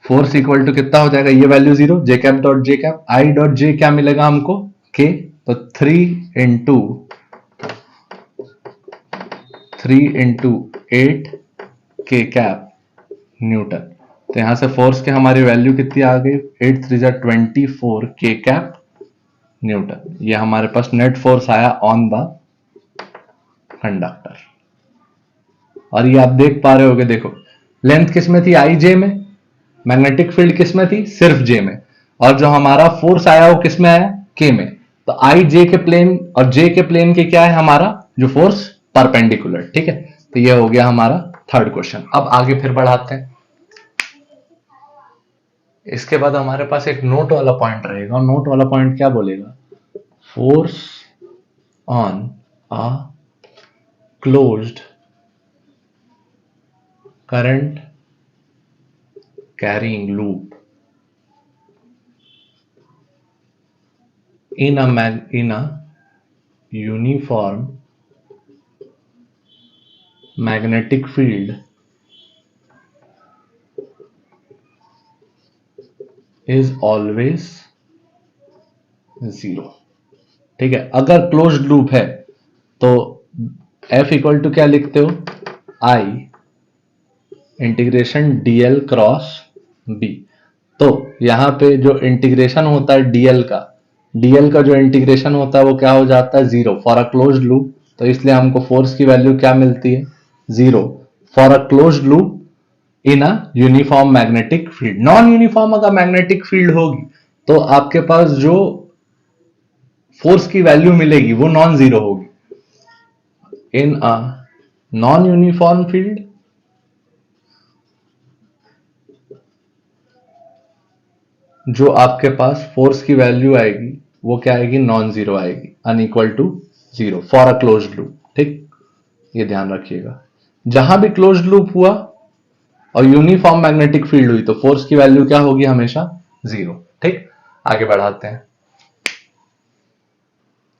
फोर्स इक्वल टू कितना हो जाएगा, ये value zero, J cap dot J cap, I dot J क्या मिलेगा हमको, के तो 3 इंटू 8 के कैप न्यूटन। तो यहां से फोर्स की हमारी वैल्यू कितनी आ गई, 8 3 24 के कैप न्यूटन। ये हमारे पास नेट फोर्स आया ऑन द कंडक्टर। और ये आप देख पा रहे होगे, देखो लेंथ किस में थी, आई जे में, मैग्नेटिक फील्ड किस में थी, सिर्फ जे में, और जो हमारा फोर्स आया वो किस में आया, के में। तो आई जे के प्लेन और जे के प्लेन के क्या है हमारा जो फोर्स, परपेंडिकुलर। ठीक है, तो ये हो गया हमारा थर्ड क्वेश्चन। अब आगे फिर बढ़ाते हैं। इसके बाद हमारे पास एक नोट वाला पॉइंट रहेगा, और नोट वाला पॉइंट क्या बोलेगा, force on a closed current carrying loop in a uniform magnetic field is always zero। ठीक है, अगर क्लोज्ड लूप है तो F इक्वल टू क्या लिखते हो, I integration dl cross b। तो यहां पे जो इंटीग्रेशन होता है dl का जो इंटीग्रेशन होता है वो क्या हो जाता है, zero for a closed loop. तो इसलिए हमको फोर्स की वैल्यू क्या मिलती है, zero for a closed loop in a uniform magnetic field. Non uniform अगर मैग्नेटिक फील्ड होगी तो आपके पास जो फोर्स की वैल्यू मिलेगी वो नॉन जीरो होगी। इन अ नॉन यूनिफॉर्म फील्ड जो आपके पास फोर्स की वैल्यू आएगी वो क्या आएगी, नॉन जीरो आएगी, unequal to zero for a closed loop. ठीक, ये ध्यान रखिएगा, जहां भी क्लोज्ड लूप हुआ और यूनिफॉर्म मैग्नेटिक फील्ड हुई तो फोर्स की वैल्यू क्या होगी, हमेशा जीरो। ठीक, आगे बढ़ाते हैं।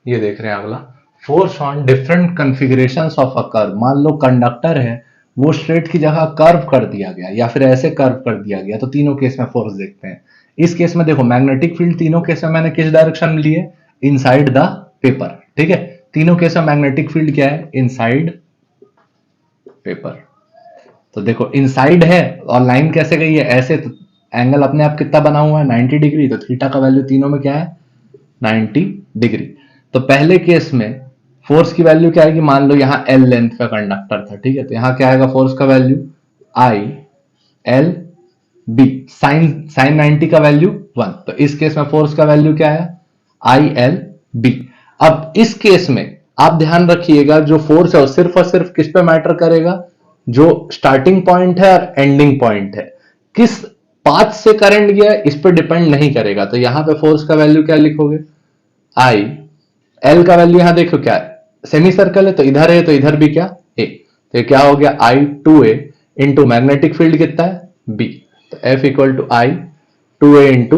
ये देख रहे हैं अगला, force on different configuration of a curve. मान लो कंडक्टर है, वो स्ट्रेट की जगह कर्व कर दिया गया या फिर ऐसे कर्व कर दिया गया, तो तीनों केस में फोर्स देखते हैं। इस केस में देखो मैग्नेटिक फील्ड तीनों केस में मैंने किस डायरेक्शन में ली है, इनसाइड द पेपर। ठीक है, तीनों केस में मैग्नेटिक फील्ड क्या है, इनसाइड पेपर। तो देखो इनसाइड है और लाइन कैसे गई है, ऐसे, तो एंगल अपने आप कितना बना हुआ है, 90 डिग्री। तो थीटा का वैल्यू तीनों में क्या है, 90 डिग्री। तो पहले केस में फोर्स की वैल्यू क्या आएगी, मान लो यहां एल लेंथ का कंडक्टर था, ठीक है, तो यहां क्या आएगा फोर्स का value, I L B, sine sine 90 का वैल्यू 1। तो इस केस में फोर्स का वैल्यू क्या है, आई एल बी। अब इस केस में आप ध्यान रखिएगा, जो फोर्स है वो सिर्फ और सिर्फ किस पे मैटर करेगा, जो स्टार्टिंग पॉइंट है और एंडिंग पॉइंट है, किस पाथ से करंट गया है इस पे डिपेंड नहीं करेगा। तो यहां पे फोर्स का वैल्यू क्या लिखोगे, आई एल का वैल्यू यहां देखो क्या है, सेमी सर्कल है तो इधर है, तो इधर भी क्या, ए। तो ये क्या हो गया, I two A into magnetic field कितना है, बी। तो F equal to I two A into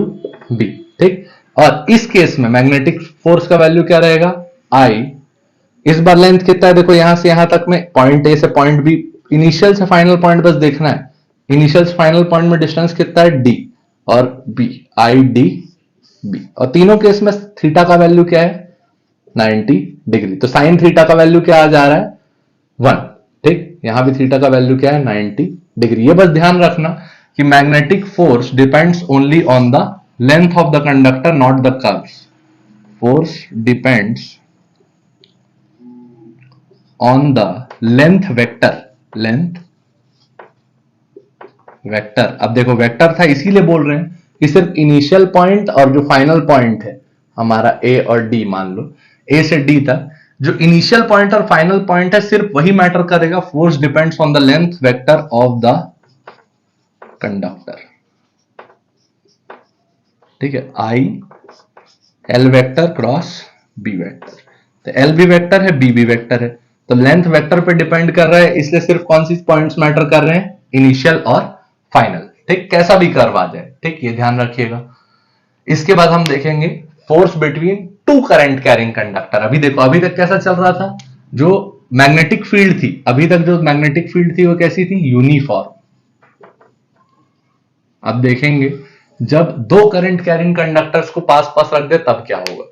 B. ठीक, और इस केस में मैग्नेटिक फोर्स का वैल्यू क्या रहेगा, आई, इस बार लेंथ कितना है, देखो यहां से यहां तक में पॉइंट ए से पॉइंट बी, इनिशियल से फाइनल पॉइंट बस देखना है, इनिशियल से फाइनल पॉइंट में डिस्टेंस कितना है, डी, और बी, आई डी बी। और तीनों केस में थीटा का वैल्यू क्या है, 90 डिग्री। तो साइन थीटा का वैल्यू क्या आ जा रहा है, 1। ठीक, यहां भी थीटा का वैल्यू क्या है, 90 डिग्री। ये बस ध्यान रखना कि magnetic force depends only on the length of the conductor, not the curves. Force depends on the length vector, length vector. अब देखो वेक्टर था इसीलिए बोल रहे हैं कि सिर्फ इनिशियल पॉइंट और जो फाइनल पॉइंट है हमारा ए और डी, मान लो ए से डी तक जो इनिशियल पॉइंट और फाइनल पॉइंट है सिर्फ वही मैटर करेगा। Force depends on the length vector of the conductor. ठीक है, I L vector cross B vector. तो एल भी वेक्टर है, बी भी वेक्टर है, तो लेंथ वेक्टर पे डिपेंड कर रहा है, इसलिए सिर्फ कौन सी पॉइंट्स मैटर कर रहे हैं, इनिशियल और फाइनल। ठीक, कैसा भी कर्व आ जाए, ठीक, ये ध्यान रखिएगा। इसके बाद हम देखेंगे force between to current carrying conductor. अभी देखो अभी तक कैसा चल रहा था, जो मैग्नेटिक फील्ड थी, अभी तक जो मैग्नेटिक फील्ड थी वो कैसी थी, यूनिफॉर्म। अब देखेंगे जब दो करंट कैरिंग कंडक्टर्स को पास पास रख दे तब क्या होगा।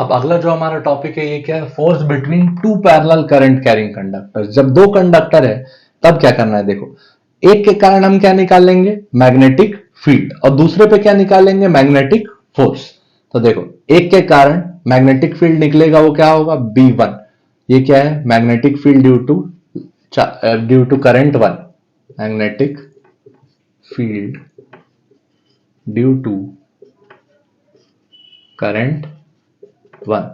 अब अगला जो हमारा टॉपिक है ये क्या है, force between to parallel current carrying conductor. जब दो कंडक्टर है तब क्या करना है, देखो एक के कारण हम क्या निकालेंगे, मैग्नेटिक फील्ड, और दूसरे पे क्या निकालेंगे, मैग्नेटिक फोर्स। तो देखो एक के कारण मैग्नेटिक फील्ड निकलेगा, वो क्या होगा, B1। ये क्या है, magnetic field due to current 1, magnetic field due to current 1,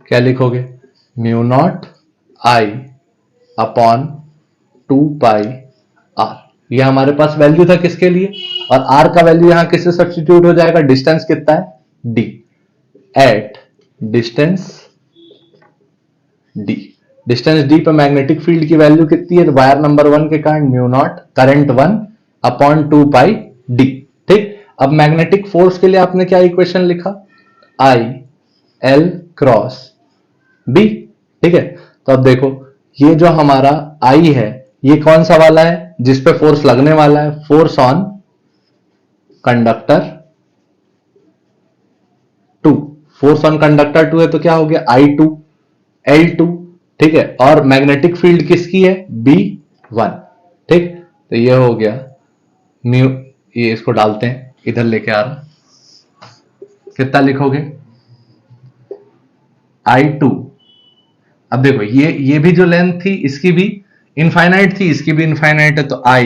क्या लिखोगे, mu naught I upon 2πr। ये हमारे पास वैल्यू था किसके लिए, और r का वैल्यू यहां किससे सब्स्टिट्यूट हो जाएगा, डिस्टेंस कितना है, d, at distance d। Distance d पर मैग्नेटिक फील्ड की वैल्यू कितनी है, वायर नंबर 1 के कारण mu naught current 1 upon 2πd। ठीक, अब मैग्नेटिक फोर्स के लिए आपने क्या इक्वेशन लिखा, I L क्रॉस B। ठीक है, तो अब देखो ये जो हमारा I है ये कौन सा वाला है, जिसपे फोर्स लगने वाला है, force on conductor 2। Force on conductor 2 है तो क्या हो गया, I2 L2। ठीक है, और मैग्नेटिक फील्ड किसकी है, B1। ठीक, तो ये हो गया म्यू, ये इसको डालते हैं इधर लेके आ रहा, कितना लिखोगे, I2। अब देखो ये भी जो लेंथ थी इसकी भी इनफाइनाइट थी, इसकी भी इनफाइनाइट है, तो I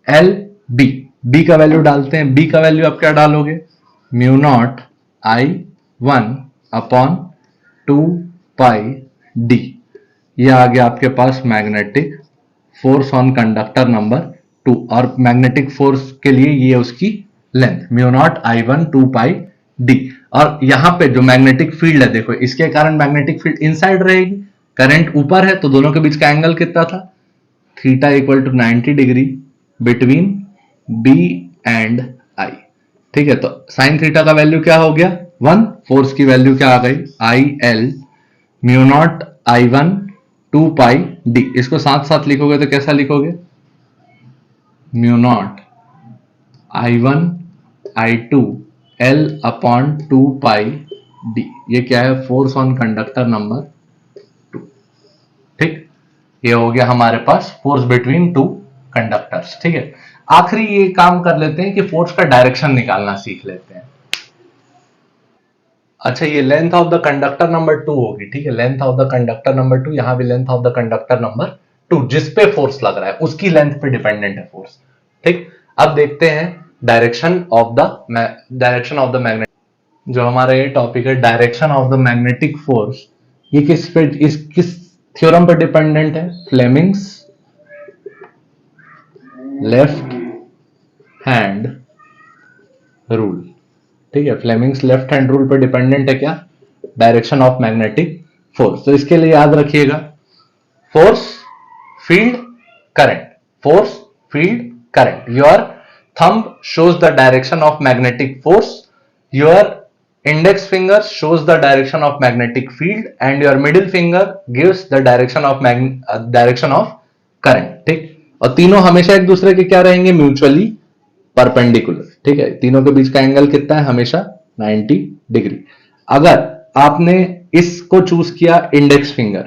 L B, B का वैल्यू डालते हैं, B का वैल्यू आप क्या डालोगे, mu naught I1 upon 2πd। ये आ गया आपके पास magnetic force on conductor number 2, और मैग्नेटिक फोर्स के लिए ये उसकी length mu naught I1 2πd। और यहां पे जो मैग्नेटिक फील्ड है, देखो इसके कारण मैग्नेटिक फील्ड इनसाइड रहेगी, करंट ऊपर है, तो दोनों के बीच का एंगल कितना था, theta equal to 90 degree between B and I। ठीक है, तो साइन थीटा का वैल्यू क्या हो गया 1, फोर्स की वैल्यू क्या आ गई, IL mu naught I1 2πd। इसको साथ साथ लिखोगे तो कैसा लिखोगे, mu naught I1 I2 L upon 2πd। ये क्या है, फोर्स ऑन कंडक्टर नंबर 2। ठीक, ये हो गया हमारे पास फोर्स बिटवीन टू कंडक्टर्स। ठीक है, आखिरी ये काम कर लेते हैं कि फोर्स का डायरेक्शन निकालना सीख लेते हैं। अच्छा, ये length of the conductor number 2 होगी। ठीक है, length of the conductor number 2, यहां भी length of the conductor number 2, जिस पे फोर्स लग रहा है उसकी लेंथ पे डिपेंडेंट है फोर्स। ठीक, अब देखते हैं डायरेक्शन ऑफ द मैग्नेट, जो हमारा ये टॉपिक है direction of the magnetic force, ये किस थ्योरम पे डिपेंडेंट है, फ्लेमिंग्स लेफ्ट हैंड रूल। ठीक है, फ्लेमिंग्स लेफ्ट हैंड रूल पे डिपेंडेंट है क्या, डायरेक्शन ऑफ मैग्नेटिक फोर्स। तो इसके लिए याद रखिएगा, force field current, force field current, your thumb shows the direction of magnetic force, your index finger shows the direction of magnetic field and your middle finger gives the direction of current। ठीक, और तीनों हमेशा एक दूसरे के क्या रहेंगे, mutually perpendicular. ठीक है, तीनों के बीच का एंगल कितना है, हमेशा 90 डिग्री। अगर आपने इसको चूज किया इंडेक्स फिंगर,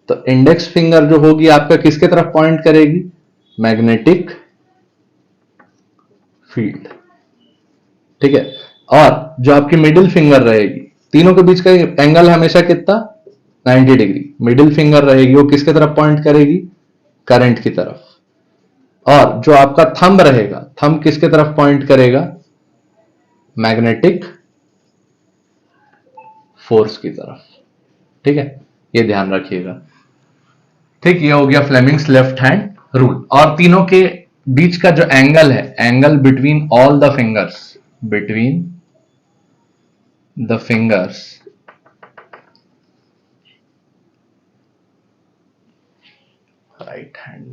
तो इंडेक्स फिंगर जो होगी आपका किसके तरफ पॉइंट करेगी, मैग्नेटिक फील्ड। ठीक है, और जो आपकी मिडिल फिंगर रहेगी, तीनों के बीच का एंगल हमेशा कितना, 90 डिग्री। मिडिल फिंगर रहेगी वो किसके तरफ पॉइंट करेगी, करंट की तरफ। और जो आपका थंब रहेगा, थंब किसके तरफ पॉइंट करेगा, मैग्नेटिक फोर्स की तरफ। ठीक है, ये ध्यान रखिएगा। ठीक, ये हो गया फ्लेमिंग्स लेफ्ट हैंड रूल। और तीनों के बीच का जो एंगल है, angle between all the fingers, right hand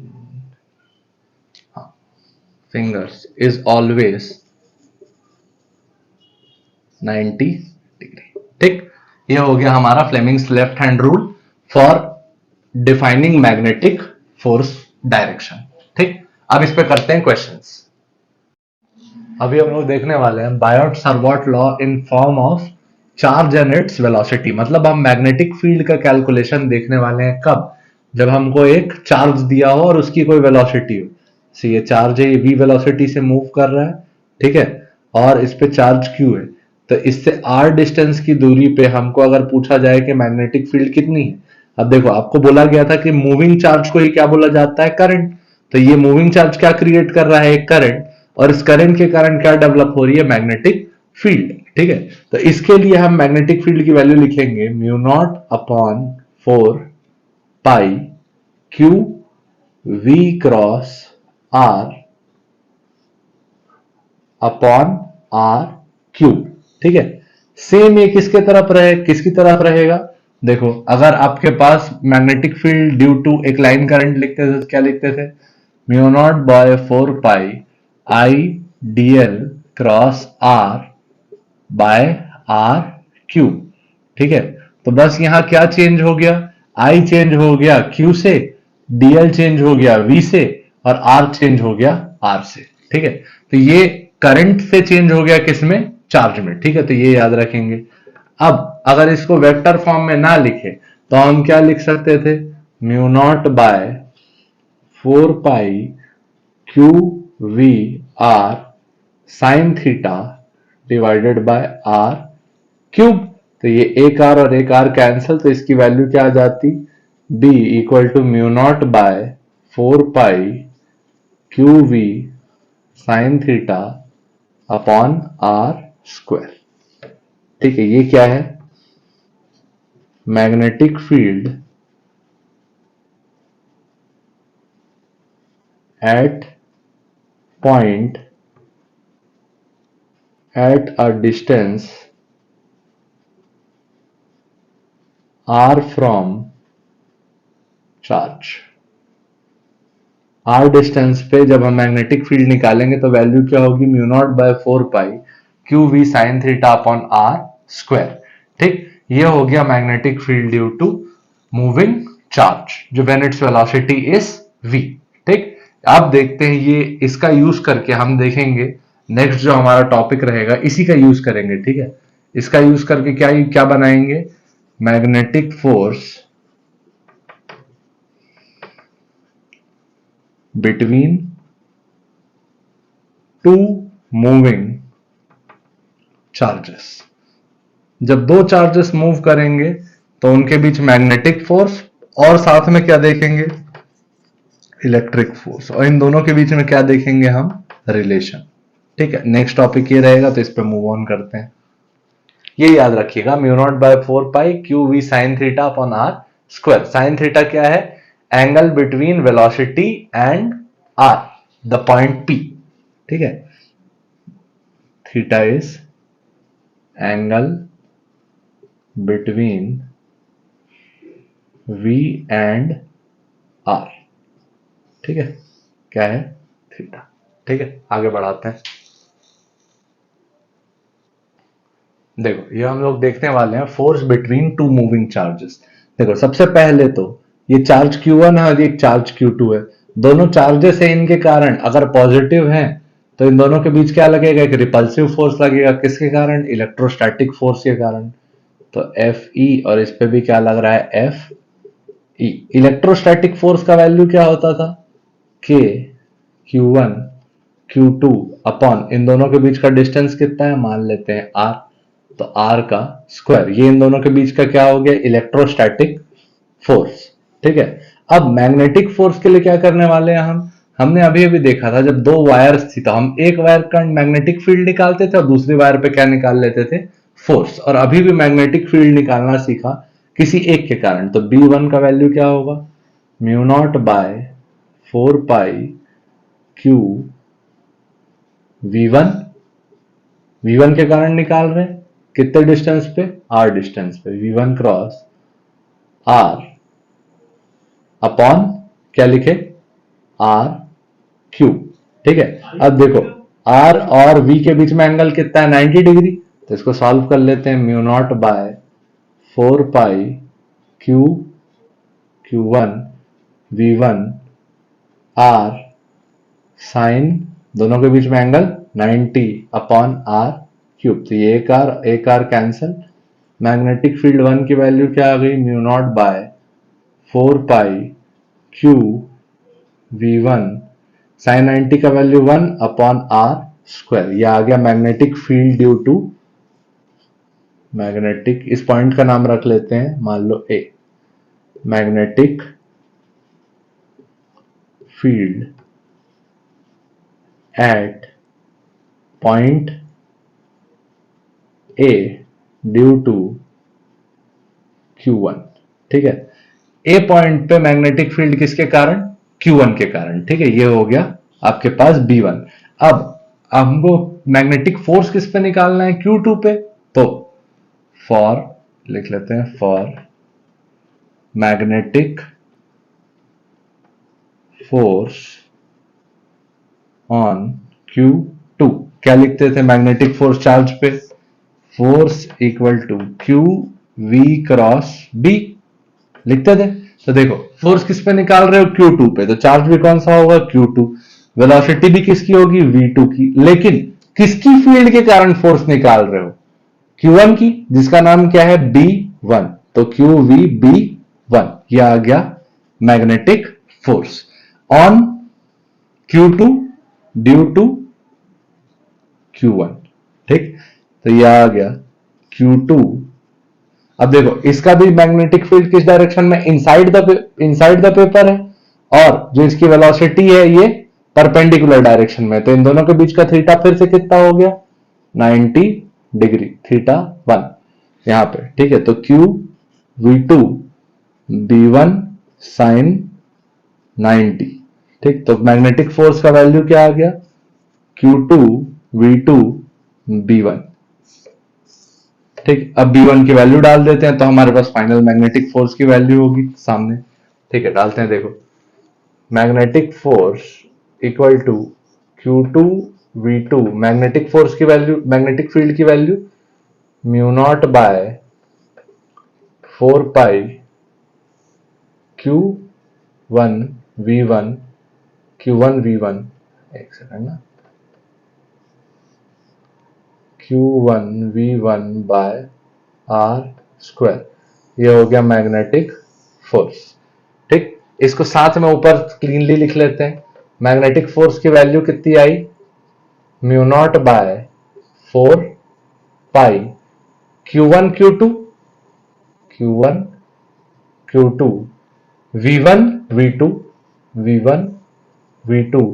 fingers is always 90 degree. ठीक, ये हो गया हमारा Fleming's left hand rule for defining magnetic force direction. ठीक, अब इस पे करते हैं क्वेश्चंस। अभी हम लोग देखने वाले हैं Biot-Savart law in form of charge and its velocity. मतलब हम मैग्नेटिक फील्ड का कैलकुलेशन देखने वाले हैं कब, जब हमको एक चार्ज दिया हो और उसकी कोई वेलोसिटी हो। तो ये चार्ज है, ये v वेलोसिटी से मूव कर रहा है, ठीक है, और इस पे चार्ज q है। तो इससे r डिस्टेंस की दूरी पे हमको अगर पूछा जाए कि मैग्नेटिक फील्ड कितनी है, अब देखो आपको बोला गया था कि मूविंग चार्ज को ही क्या बोला जाता है, करंट। तो ये मूविंग चार्ज क्या क्रिएट कर रहा है, एक करंट, और इस करंट के कारण क्या डेवलप हो रही है, मैग्नेटिक फील्ड, ठीक है। तो इसके लिए हम मैग्नेटिक फील्ड की वैल्यू लिखेंगे mu naught upon 4 pi Q V cross R upon R cube, ठीक है। सेम ये किसके तरफ रहे, किसकी तरफ रहेगा, देखो अगर आपके पास मैग्नेटिक फील्ड ड्यू टू एक लाइन करंट लिखते थे तो क्या लिखते थे, mu naught by 4 pi I DL cross R by R cube, ठीक है। तो बस यहां क्या चेंज हो गया, आई चेंज हो गया क्यू से, डीएल चेंज हो गया वी से, और आर चेंज हो गया आर से, ठीक है। तो ये करंट से चेंज हो गया किसमें, चार्ज में, ठीक है। तो ये याद रखेंगे। अब अगर इसको वेक्टर फॉर्म में ना लिखे तो हम क्या लिख सकते थे, mu naught by 4 pi Q V R sine theta divided by R cube. तो ये एक आर और एक आर कैंसिल, तो इसकी वैल्यू क्या आ जाती, b equal to mu naught by 4 pi Q we sine theta upon are square, ठीक है। ये क्या है, magnetic field at point at a distance r from charge. r distance पे जब हम मैग्नेटिक फील्ड निकालेंगे तो वैल्यू क्या होगी, mu naught by 4 pi Q we sine theta upon are square, ठीक। ये हो गया magnetic field due to moving charge, जो when its velocity is v, ठीक। अब देखते हैं ये इसका यूज करके हम देखेंगे नेक्स्ट जो हमारा टॉपिक रहेगा इसी का यूज करेंगे, ठीक है। इसका यूज करके क्या क्या बनाएंगे, magnetic force between two moving charges. जब दो चार्जेस मूव करेंगे तो उनके बीच मैग्नेटिक फोर्स, और साथ में क्या देखेंगे, इलेक्ट्रिक फोर्स, और इन दोनों के बीच में क्या देखेंगे हम, रिलेशन, ठीक है। नेक्स्ट टॉपिक ये रहेगा, तो इस पे मूव ऑन करते हैं। ये याद रखिएगा, mu naught by 4 pi Q we sine theta upon are square. Sine theta क्या है, angle between velocity and R, the point P, ठीक है। Theta is angle between v and r, ठीक है, क्या है, थीटा, ठीक है। आगे बढ़ाते हैं। देखो ये हम लोग देखने वाले हैं force between two moving charges. देखो सबसे पहले तो ये चार्ज Q1 है और ये चार्ज Q2 है, दोनों चार्जेस है, इनके कारण अगर पॉजिटिव हैं तो इन दोनों के बीच क्या लगेगा, एक रिपल्सिव फोर्स लगेगा, किसके कारण, इलेक्ट्रोस्टैटिक फोर्स के कारण। तो Fe, और इस पे भी क्या लग रहा है, Fe। इलेक्ट्रोस्टैटिक फोर्स का वैल्यू क्या होता था, K Q1 Q2 अपॉन इन दोनों के बीच का डिस्टेंस कितना है, मान लेते हैं R, तो R का स्क्वायर। ये इन दोनों के बीच का क्या हो गया, इलेक्ट्रोस्टैटिक फोर्स, ठीक है। अब मैग्नेटिक फोर्स के लिए क्या करने वाले हैं हम, हमने अभी अभी देखा था जब दो वायर्स थी तो हम एक वायर का मैग्नेटिक फील्ड निकालते थे और दूसरी वायर पे क्या निकाल लेते थे, फोर्स। और अभी भी मैग्नेटिक फील्ड निकालना सीखा किसी एक के कारण, तो B1 का वैल्यू क्या होगा, mu naught by 4 pi Q V1, V1 के कारण निकाल रहे हैं, कितने डिस्टेंस पे, R डिस्टेंस पे, V1 क्रॉस R अपॉन क्या लिखे, R क्यूब, ठीक है। अब देखो R और V के बीच में एंगल कितना है, 90 डिग्री। तो इसको सॉल्व कर लेते हैं, mu naught by 4 pi q Q1 V1 R sine, दोनों के बीच में एंगल 90 अपॉन आर क्यूब। तो ये एक आर कैंसल। मैग्नेटिक फील्ड 1 की वैल्यू क्या आ गई, mu naught by 4 pi Q V1 sign 90 का वैल्यू 1 अपॉन आर स्क्वायर। ये आ गया magnetic field due to magnetic, इस पॉइंट का नाम रख लेते हैं मान लो A, magnetic field at point A due to Q1। ठीक है, ए पॉइंट पे मैग्नेटिक फील्ड किसके कारण, Q1 के कारण। ठीक है, ये हो गया आपके पास B1। अब हमको मैग्नेटिक फोर्स किस पे निकालना है, Q2 पे। तो फॉर लिख लेते हैं, for magnetic force on Q2 क्या लिखते थे, मैग्नेटिक फोर्स चार्ज पे, force equal to Q V cross B लिखते थे। तो देखो फोर्स किस पे निकाल रहे हो, Q2 पे, तो चार्ज भी कौन सा होगा, Q2। वेलोसिटी भी किसकी होगी, V2 की। लेकिन किसकी फील्ड के कारण फोर्स निकाल रहे हो, Q1 की, जिसका नाम क्या है, B1। तो QVB1 ये आ गया magnetic force on Q2 due to Q1। ठीक, तो ये आ गया Q2। अब देखो इसका भी मैग्नेटिक फील्ड किस डायरेक्शन में, इनसाइड द पेपर है, और जो इसकी वेलोसिटी है ये परपेंडिकुलर डायरेक्शन में। तो इन दोनों के बीच का थीटा फिर से कितना हो गया, 90 डिग्री, थीटा 1 यहां पे। ठीक है, तो QV2 B1 साइन 90। ठीक, तो मैग्नेटिक फोर्स का वैल्यू क्या आ गया, Q2 V2 B1। ठीक, अब B1 की वैल्यू डाल देते हैं तो हमारे पास फाइनल मैग्नेटिक फोर्स की वैल्यू होगी सामने। ठीक है, डालते हैं, देखो magnetic force equal to Q2 V2, magnetic force की वैल्यू, मैग्नेटिक फील्ड की value mu naught by 4 pi Q1 V1 Q1 V1, एक सेकंड ना, Q1 V1 by are square. ये हो गया मैग्नेटिक फोर्स। ठीक, इसको साथ में ऊपर क्लीनली लिख लेते हैं। मैग्नेटिक फोर्स की वैल्यू कितनी आई, mu naught by 4 pi Q1 Q2 Q1 Q2 V1 V2 V1 V2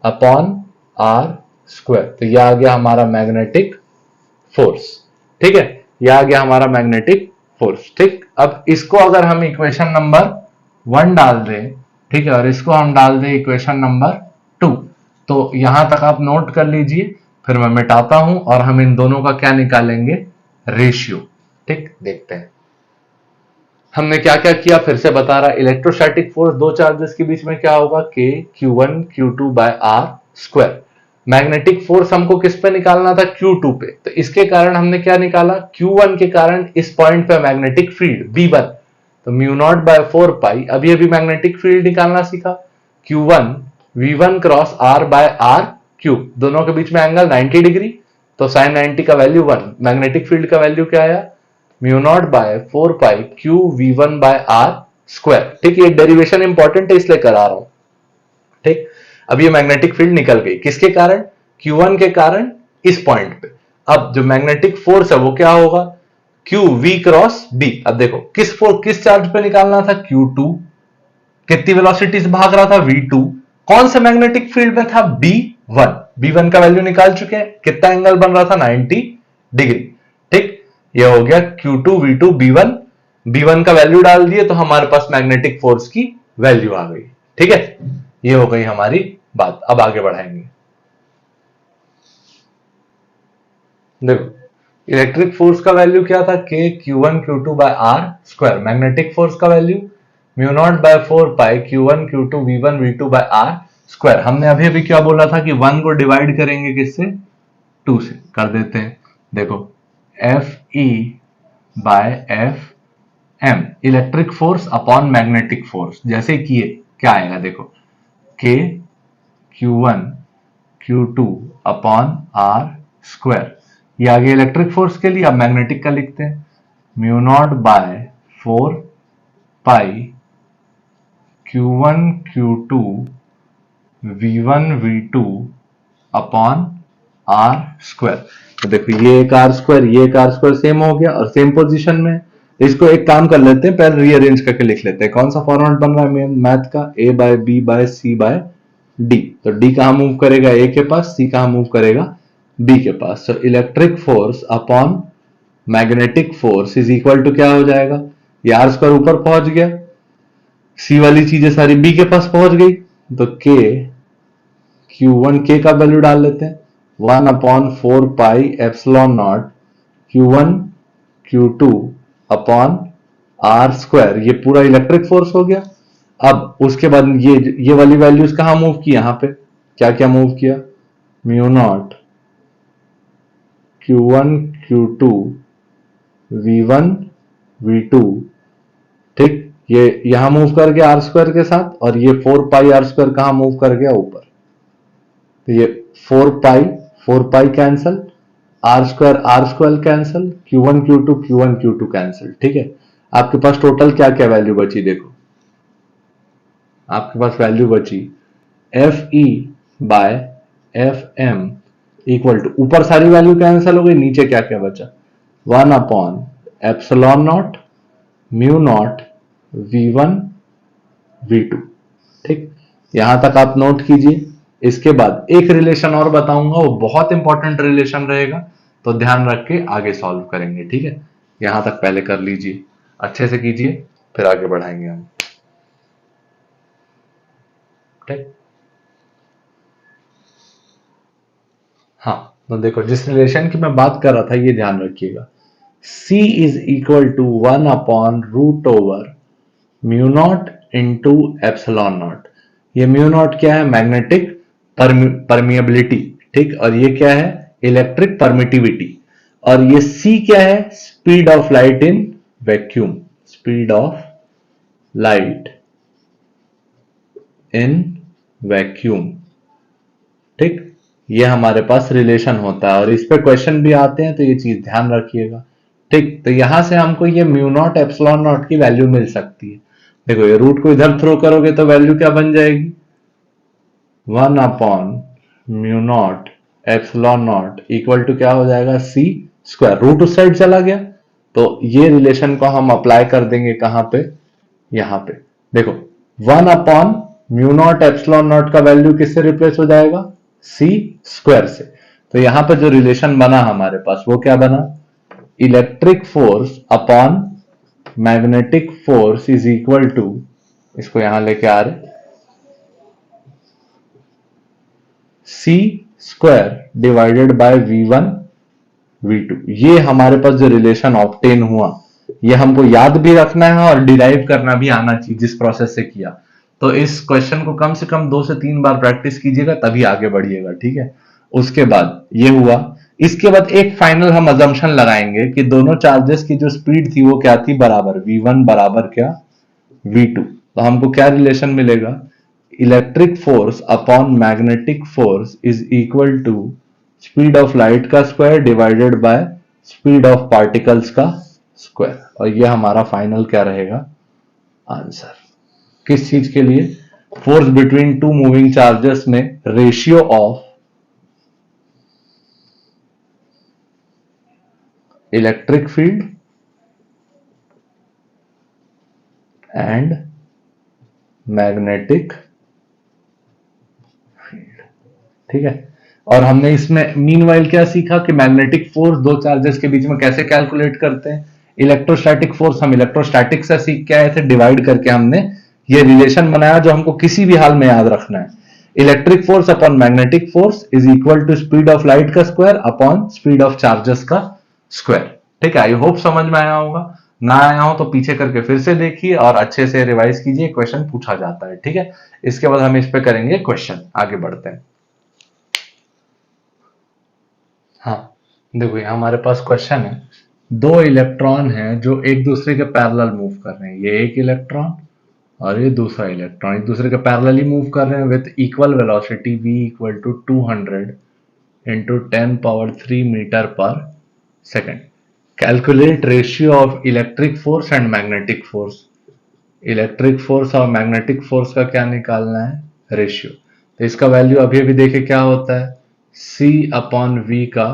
upon are square. तो यह आ गया हमारा मैग्नेटिक फोर्स। ठीक है, यह आ गया हमारा मैग्नेटिक फोर्स। ठीक, अब इसको अगर हम इक्वेशन नंबर 1 डाल दें, ठीक है, और इसको हम डाल दें इक्वेशन नंबर 2, तो यहां तक आप नोट कर लीजिए, फिर मैं मिटाता हूं और हम इन दोनों का क्या निकालेंगे, रेशियो। ठीक, देखते हैं हमने क्या क्या किया, फिर से बता रहा, इलेक्ट्रोस्टैटिक फोर्स दो चार्जेस के बीच में क्या होगा, K Q1 Q2 by are square. Magnetic force हमको किस पे निकालना था, Q2 पे, तो इसके कारण हमने क्या निकाला, Q1 के कारण इस पॉइंट पे मैग्नेटिक फील्ड B1, तो म्यू नॉट बाय 4 पाई, अभी अभी मैग्नेटिक फील्ड निकालना सीखा, Q1 V1 cross R by R cube, दोनों के बीच में एंगल 90 डिग्री, तो साइन 90 का वैल्यू 1, मैग्नेटिक फील्ड का वैल्यू क्या आया, mu naught by 4 pi Q V1 by are square. ठीक, ये डेरिवेशन इंपॉर्टेंट है इसलिए करा रहा हूं। ठीक, अब ये मैग्नेटिक फील्ड निकल गई किसके कारण, Q1 के कारण इस पॉइंट पे। अब जो मैग्नेटिक फोर्स है वो क्या होगा, क्यू वी क्रॉस बी। अब देखो किस चार्ज पे निकालना था, Q2, कितनी वेलोसिटी से भाग रहा था, V2, कौन से मैग्नेटिक फील्ड में था, B1। B1 का वैल्यू निकाल चुके हैं, कितना एंगल बन रहा था, 90 डिग्री। ठीक, ये हो गया Q2 V2 B1, B1 का वैल्यू डाल दिए तो हमारे पास मैग्नेटिक फोर्स की वैल्यू आ गई। ठीक है, ये हो गई हमारी बात। अब आगे बढ़ाएंगे, देखो इलेक्ट्रिक फोर्स का वैल्यू क्या था, K Q1 Q2 by are square. Magnetic force का value mu naught by 4 pi Q1 Q2 V1 V2 by are square. हमने अभी अभी क्या बोला था कि 1 को डिवाइड करेंगे किससे, 2 से, कर देते हैं। देखो Fe by F M, electric force upon magnetic force, जैसे किए क्या आएगा, देखो K Q1 Q2 upon are square. ये आगे इलेक्ट्रिक फोर्स के लिए, अब मैग्नेटिक का लिखते हैं, mu naught by 4 pi Q1 Q2 V1 V2 upon are square. तो देखो ये एक आर स्क्वायर, ये एक आर स्क्वायर सेम हो गया और सेम पोजीशन में। इसको एक काम कर लेते हैं, पहले रीअरेंज करके लिख लेते हैं। कौन सा फॉर्मेट बन रहा है मैथ का, ए बाय बी बाय सी बाय डी। तो डी कहां मूव करेगा, ए के पास, सी कहां मूव करेगा, बी के पास। तो electric force upon magnetic force is equal to क्या हो जाएगा, ये आर स्क्वायर ऊपर पहुंच गया, सी वाली चीजें सारी बी के पास पहुंच गई, तो के Q1 के का वैल्यू डाल लेते हैं, 1 upon 4 pi epsilon naught Q1 Q2 upon are square. ये पूरा इलेक्ट्रिक फोर्स हो गया। अब उसके बाद ये वाली वैल्यूज कहां मूव की, यहां पे क्या क्या मूव किया, mu naught Q1 Q2 V1 V2, ठीक, ये यहां मूव कर गया आर स्क्वायर के साथ, और ये 4 पाई आर स्क्वायर कहां मूव कर गया, ऊपर। तो ये 4 pi cancel, R square cancel, Q1 Q2 cancel. ठीक है, आपके पास टोटल क्या क्या वैल्यू बची, देखो आपके पास वैल्यू बची F E by F M equal to, ऊपर सारी वैल्यू कैंसिल हो गई, नीचे क्या क्या बचा, 1 upon epsilon not mu naught V1 V2। ठीक, यहां तक आप नोट कीजिए। इसके बाद एक रिलेशन और बताऊंगा, वो बहुत इंपॉर्टेंट रिलेशन रहेगा, तो ध्यान रख के आगे सॉल्व करेंगे। ठीक है, यहां तक पहले कर लीजिए, अच्छे से कीजिए, फिर आगे बढ़ाएंगे हम। ठीक, हाँ, तो देखो जिस रिलेशन की मैं बात कर रहा था, ये ध्यान रखिएगा, C is equal to 1 upon root over mu naught into epsilon naught. ये म्यू नॉट क्या है, मैग्नेटिक परमिएबिलिटी, ठीक, और ये क्या है, इलेक्ट्रिक परमिटिविटी। और ये C क्या है, speed of light in vacuum, speed of light in vacuum. ठीक, ये हमारे पास रिलेशन होता है, और इस पे क्वेश्चन भी आते हैं, तो ये चीज ध्यान रखिएगा। ठीक, तो यहां से हमको ये म्यू नॉट एप्सिलॉन नॉट की वैल्यू मिल सकती है। देखो ये रूट को इधर थ्रो करोगे तो वैल्यू क्या बन जाएगी, 1 upon mu naught epsilon naught equal to क्या हो जाएगा, सी स्क्वायर। रूट उस साइड चला गया, तो ये रिलेशन को हम अप्लाई कर देंगे कहां पे, यहां पे। देखो 1 upon mu naught epsilon not का वैल्यू किससे रिप्लेस हो जाएगा, सी स्क्वायर से। तो यहां पे जो रिलेशन बना हमारे पास वो क्या बना, electric force upon magnetic force is equal to, इसको यहां लेके आ रहे, सी square divided bye V1 V2। ये हमारे पास जो रिलेशन ऑब्टेन हुआ, ये हमको याद भी रखना है और डिराइव करना भी आना चाहिए, जिस प्रोसेस से किया। तो इस क्वेश्चन को कम से कम 2 से 3 बार प्रैक्टिस कीजिएगा, तभी आगे बढ़िएगा। ठीक है, उसके बाद ये हुआ। इसके बाद एक फाइनल हम अजम्पशन लगाएंगे कि दोनों चार्जेस की जो स्पीड थी वो क्या थी, बराबर, V1 बराबर क्या, V2। तो हमको क्या रिलेशन मिलेगा, electric force upon magnetic force is equal to speed of light का square divided by speed of particles का स्क्वायर। और ये हमारा फाइनल क्या रहेगा, आंसर। किस चीज के लिए, force between two moving charges में ratio of electric field and magnetic field. ठीक है, और हमने इसमें मीनवाइल क्या सीखा कि मैग्नेटिक फोर्स दो चार्जेस के बीच में कैसे कैलकुलेट करते हैं। इलेक्ट्रोस्टैटिक फोर्स हम इलेक्ट्रोस्टैटिक से सीख के आए थे, डिवाइड करके हमने ये रिलेशन बनाया जो हमको किसी भी हाल में याद रखना है। Electric force upon magnetic force is equal to speed of light का square upon speed of charges का स्क्वायर। ठीक है, आई होप समझ में आया होगा। ना आया हो तो पीछे करके फिर से देखिए और अच्छे से रिवाइज कीजिए, क्वेश्चन पूछा जाता है। ठीक है, इसके बाद हम इस पे करेंगे क्वेश्चन, आगे बढ़ते हैं। हाँ, देखो ये हमारे पास क्वेश्चन है, दो इलेक्ट्रॉन हैं जो एक दूसरे के पैरेलल मूव कर रहे हैं। ये एक इलेक्ट्रॉन और ये दूसरा इलेक्ट्रॉन एक दूसरे के पैरेलली मूव कर रहे हैं with equal velocity v equal to 200 into 10⁻³ metre पर second. Calculate ratio of electric force and magnetic force. Electric force और मैग्नेटिक फोर्स का क्या निकालना है, रेशियो। तो इसका वैल्यू अभी अभी देखे क्या होता है, C/V का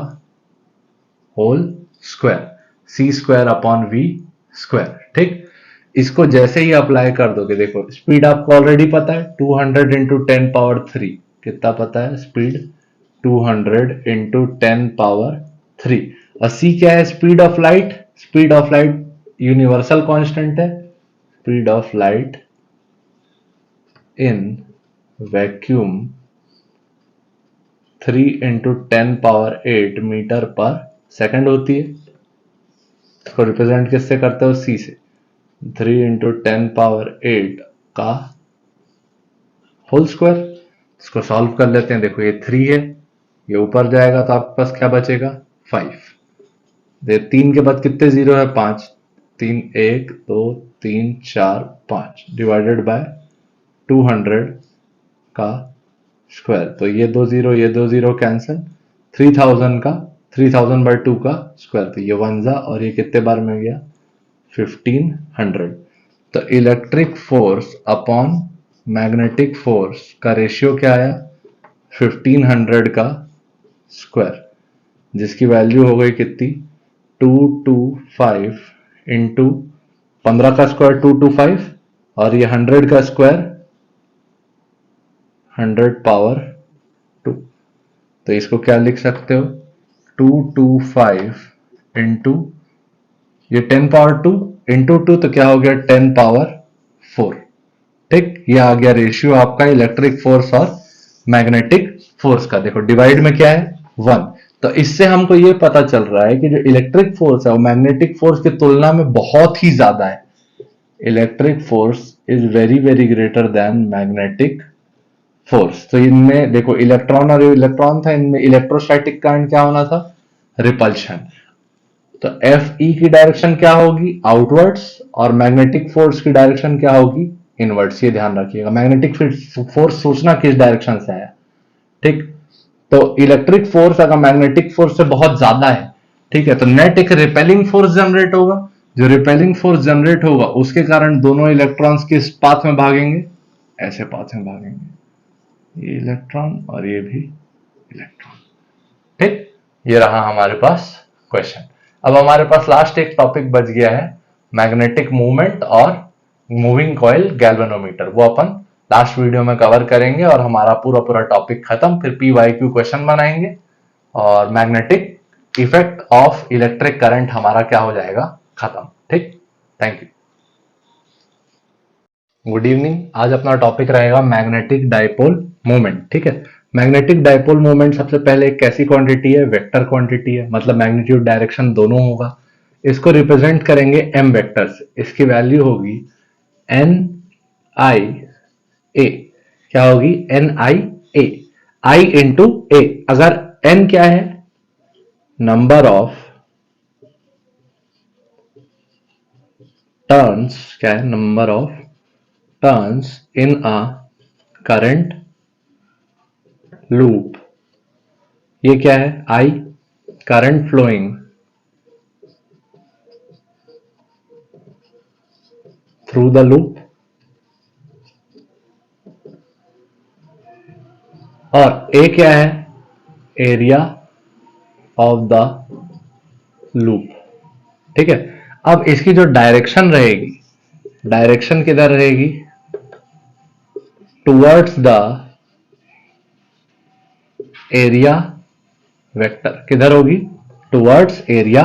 होल स्क्वायर, C²/V स्क्वायर। ठीक, इसको जैसे ही अप्लाई कर दोगे, देखो स्पीड आपको ऑलरेडी पता है 200 इंटू 10⁻³ कितना पता है स्पीड, 200 इंटू 10⁻³ और C क्या है, speed of light. Speed of light universal constant है, speed of light in vacuum 3 into 10⁸ metre पर सेकेंड होती है। इसको रिप्रेजेंट किससे करते हो, C से। 3 इंटू 10⁸ का होल स्क्वायर। इसको सॉल्व कर लेते हैं। देखो ये 3 है, ये ऊपर जाएगा तो आपके पास क्या बचेगा 5। 3 के बाद कितने जीरो है, 5। 3 1 2 3 4 5 डिवाइडेड बाय 200 का स्क्वायर। तो ये 2 जीरो, ये 2 जीरो कैंसिल। 3000 का 3000/2 का स्क्वायर, तो ये 1 जा और ये कितने बार में गया 1500। तो electric force upon magnetic force का रेशियो क्या आया 1500 का स्क्वायर, जिसकी वैल्यू हो गई कितनी 225 इंटू 15 का स्क्वायर 225 और ये 100 का स्क्वायर 100⁻²। तो इसको क्या लिख सकते हो 225 इंटू ये 10⁻² इंटू 2 तो क्या हो गया 10⁻⁴। ठीक, ये आ गया रेशियो आपका इलेक्ट्रिक फोर्स और मैग्नेटिक फोर्स का। देखो डिवाइड में क्या है 1। तो इससे हमको ये पता चल रहा है कि जो इलेक्ट्रिक फोर्स है वो मैग्नेटिक फोर्स की तुलना में बहुत ही ज्यादा है। Electric force is very very greater than magnetic force. तो इनमें देखो इलेक्ट्रॉन और इलेक्ट्रॉन था, इनमें इलेक्ट्रोस्टैटिक करंट क्या होना था, रिपल्शन। तो Fe की डायरेक्शन क्या होगी आउटवर्ड्स और मैग्नेटिक फोर्स की डायरेक्शन क्या होगी इनवर्ड्स। ये ध्यान रखिएगा, मैग्नेटिक फोर्स सोचना किस डायरेक्शन से आया। ठीक, तो इलेक्ट्रिक फोर्स अगर मैग्नेटिक फोर्स से बहुत ज्यादा है, ठीक है, तो नेट एक रिपेलिंग फोर्स जनरेट होगा। जो रिपेलिंग फोर्स जनरेट होगा उसके कारण दोनों इलेक्ट्रॉन्स किस पाथ में भागेंगे, ऐसे पाथ में भागेंगे, ये इलेक्ट्रॉन और ये भी इलेक्ट्रॉन। ठीक, ये रहा हमारे पास क्वेश्चन। अब हमारे पास लास्ट एक टॉपिक बच गया है मैग्नेटिक मूवमेंट और मूविंग कॉइल गैल्वेनोमीटर। वो अपन लास्ट वीडियो में कवर करेंगे और हमारा पूरा पूरा टॉपिक खत्म। फिर PYQ क्वेश्चन बनाएंगे और magnetic effect of electric current हमारा क्या हो जाएगा खत्म। ठीक, थैंक यू, गुड इवनिंग। आज अपना टॉपिक रहेगा मैग्नेटिक डाइपोल मूवमेंट। ठीक है, मैग्नेटिक डाइपोल मूवमेंट सबसे पहले एक कैसी क्वांटिटी है, वेक्टर क्वांटिटी है, मतलब मैग्नीट्यूड डायरेक्शन दोनों होगा। इसको रिप्रेजेंट करेंगे m वेक्टर से। इसकी वैल्यू होगी NIA। क्या होगी NIA, I इंटू A। अगर n क्या है, नंबर ऑफ टर्न्स, क्या है number of turns in a current loop. ये क्या है I, current flowing through the loop, और A क्या है एरिया ऑफ द लूप। ठीक है, अब इसकी जो डायरेक्शन रहेगी, डायरेक्शन किधर रहेगी, टुवर्ड्स द एरिया वेक्टर। किधर होगी, towards area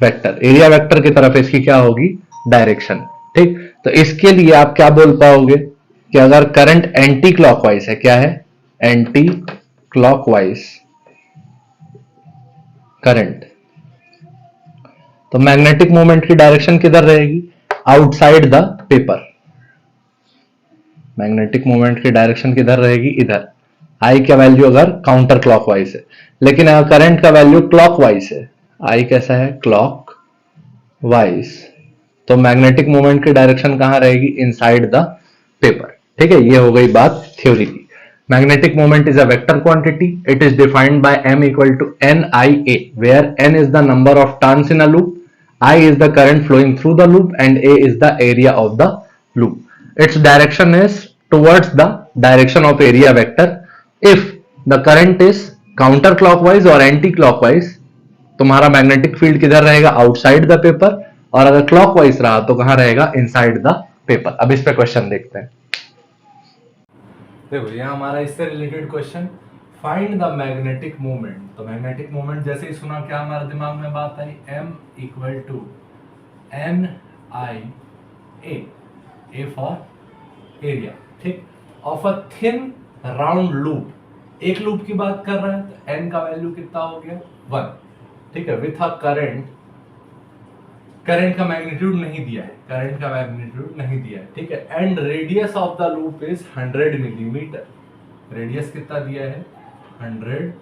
vector. Area vector की तरफ इसकी क्या होगी डायरेक्शन। ठीक, तो इसके लिए आप क्या बोल पाओगे कि अगर करंट एंटी क्लॉकवाइज है, क्या है एंटी क्लॉकवाइज करंट, तो मैग्नेटिक मोमेंट की डायरेक्शन किधर रहेगी, outside the paper. Magnetic moment की डायरेक्शन किधर रहेगी, इधर। आई का वैल्यू अगर काउंटर क्लॉकवाइज है, लेकिन अगर करंट का वैल्यू क्लॉकवाइज है, आई कैसा है क्लॉक वाइज, तो मैग्नेटिक मोमेंट की डायरेक्शन कहां रहेगी, इनसाइड द पेपर। ठीक है, ये हो गई बात थ्योरी की। magnetic moment is a vector quantity. It is defined by m equal to nia, where n is the number of turns in a loop, I is the current flowing through the loop, and a is the area of the loop. Its direction is towards the direction of area vector. If the current is counterclockwise or anti-clockwise, तुम्हारा magnetic field किधर रहेगा? Outside the paper. और अगर clockwise रहा तो कहां रहेगा? Inside the paper. अब इस पे क्वेश्चन देखते हैं. देखो यहां हमारा इससे related question, find the magnetic moment. तो मैग्नेटिक मोमेंट जैसे ही सुना क्या हमारे दिमाग में बात आई? m equal to N I A for area, ठीक, of a thin round loop. एक लूप की बात कर रहे हैं तो n का वैल्यू कितना हो गया? 1. ठीक है, विथ अ करंट का मैग्नीट्यूड नहीं दिया है, ठीक है. And radius of the loop is 100 millimetre. Radius कितना दिया है? 100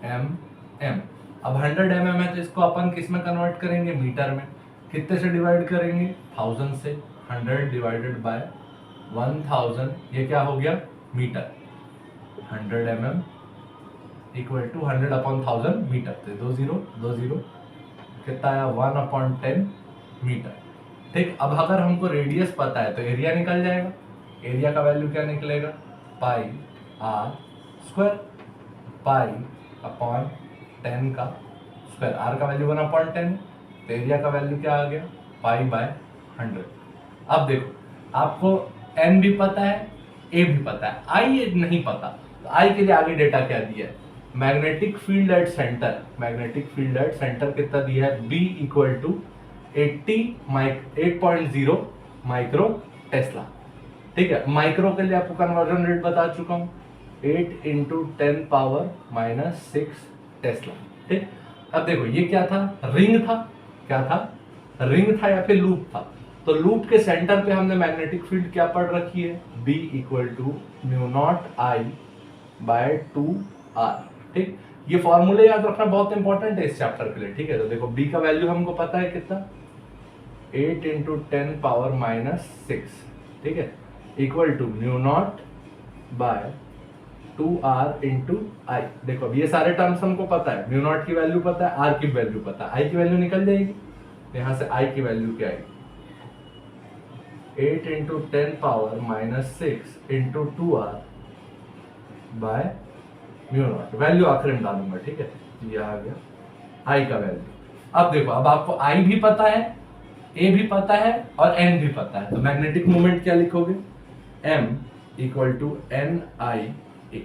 mm. अब 100 mm है तो इसको अपन किस में कन्वर्ट करेंगे? मीटर में. कितने से डिवाइड करेंगे? 1000 से. 100 डिवाइडेड बाय 1000, ये क्या हो गया? Metre. 100 mm equal to 100 upon 1000 metre. तो 2 0 कितना आया? 1/10 मीटर. ठीक, अब अगर हमको रेडियस पता है तो एरिया निकल जाएगा. एरिया का वैल्यू क्या निकलेगा? पाई आर स्क्वायर. पाई अपॉन 10 का स्क्वायर. आर का वैल्यू 1/10, तो एरिया का वैल्यू क्या आ गया? Pi by 100. अब देखो आपको एन भी पता है, ए भी पता है, आई नहीं पता. तो आई के लिए आगे डेटा क्या दिया है? मैग्नेटिक फील्ड एट सेंटर कितना दिया है? B equal to 8.0 micro tesla. ठीक है, माइक्रो के लिए आपको कन्वर्जन रेट बता चुका हूं, 8 इंटू 10 पावर माइनस 6 टेस्ला. ठीक, अब देखो ये क्या था? रिंग था. क्या था? रिंग था या फिर लूप था? तो लूप के सेंटर पे हमने मैग्नेटिक फील्ड क्या पढ़ रखी है? B equal to mu naught I by 2r. ठीक, ये फॉर्मूले याद रखना बहुत इंपॉर्टेंट है इस चैप्टर के लिए. ठीक है, तो देखो B का वैल्यू हमको पता है कितना? 8 इंटू 10 पावर माइनस 6. ठीक है, equal to mu naught by 2r into I. देखो अब ये सारे टर्म्स हमको पता है. म्यू नॉट की वैल्यू पता है, r की वैल्यू पता है, आई की वैल्यू निकल जाएगी. यहां से आई की वैल्यू क्या आएगी? 8 into 10 power minus 6 into 2r bye mu not. Value आखिर में डालूंगा. ठीक है, ये आ गया आई का वैल्यू. अब देखो, अब आपको आई भी पता है, ए भी पता है और एन भी पता है. तो मैग्नेटिक मोमेंट क्या लिखोगे? m equal to N I A.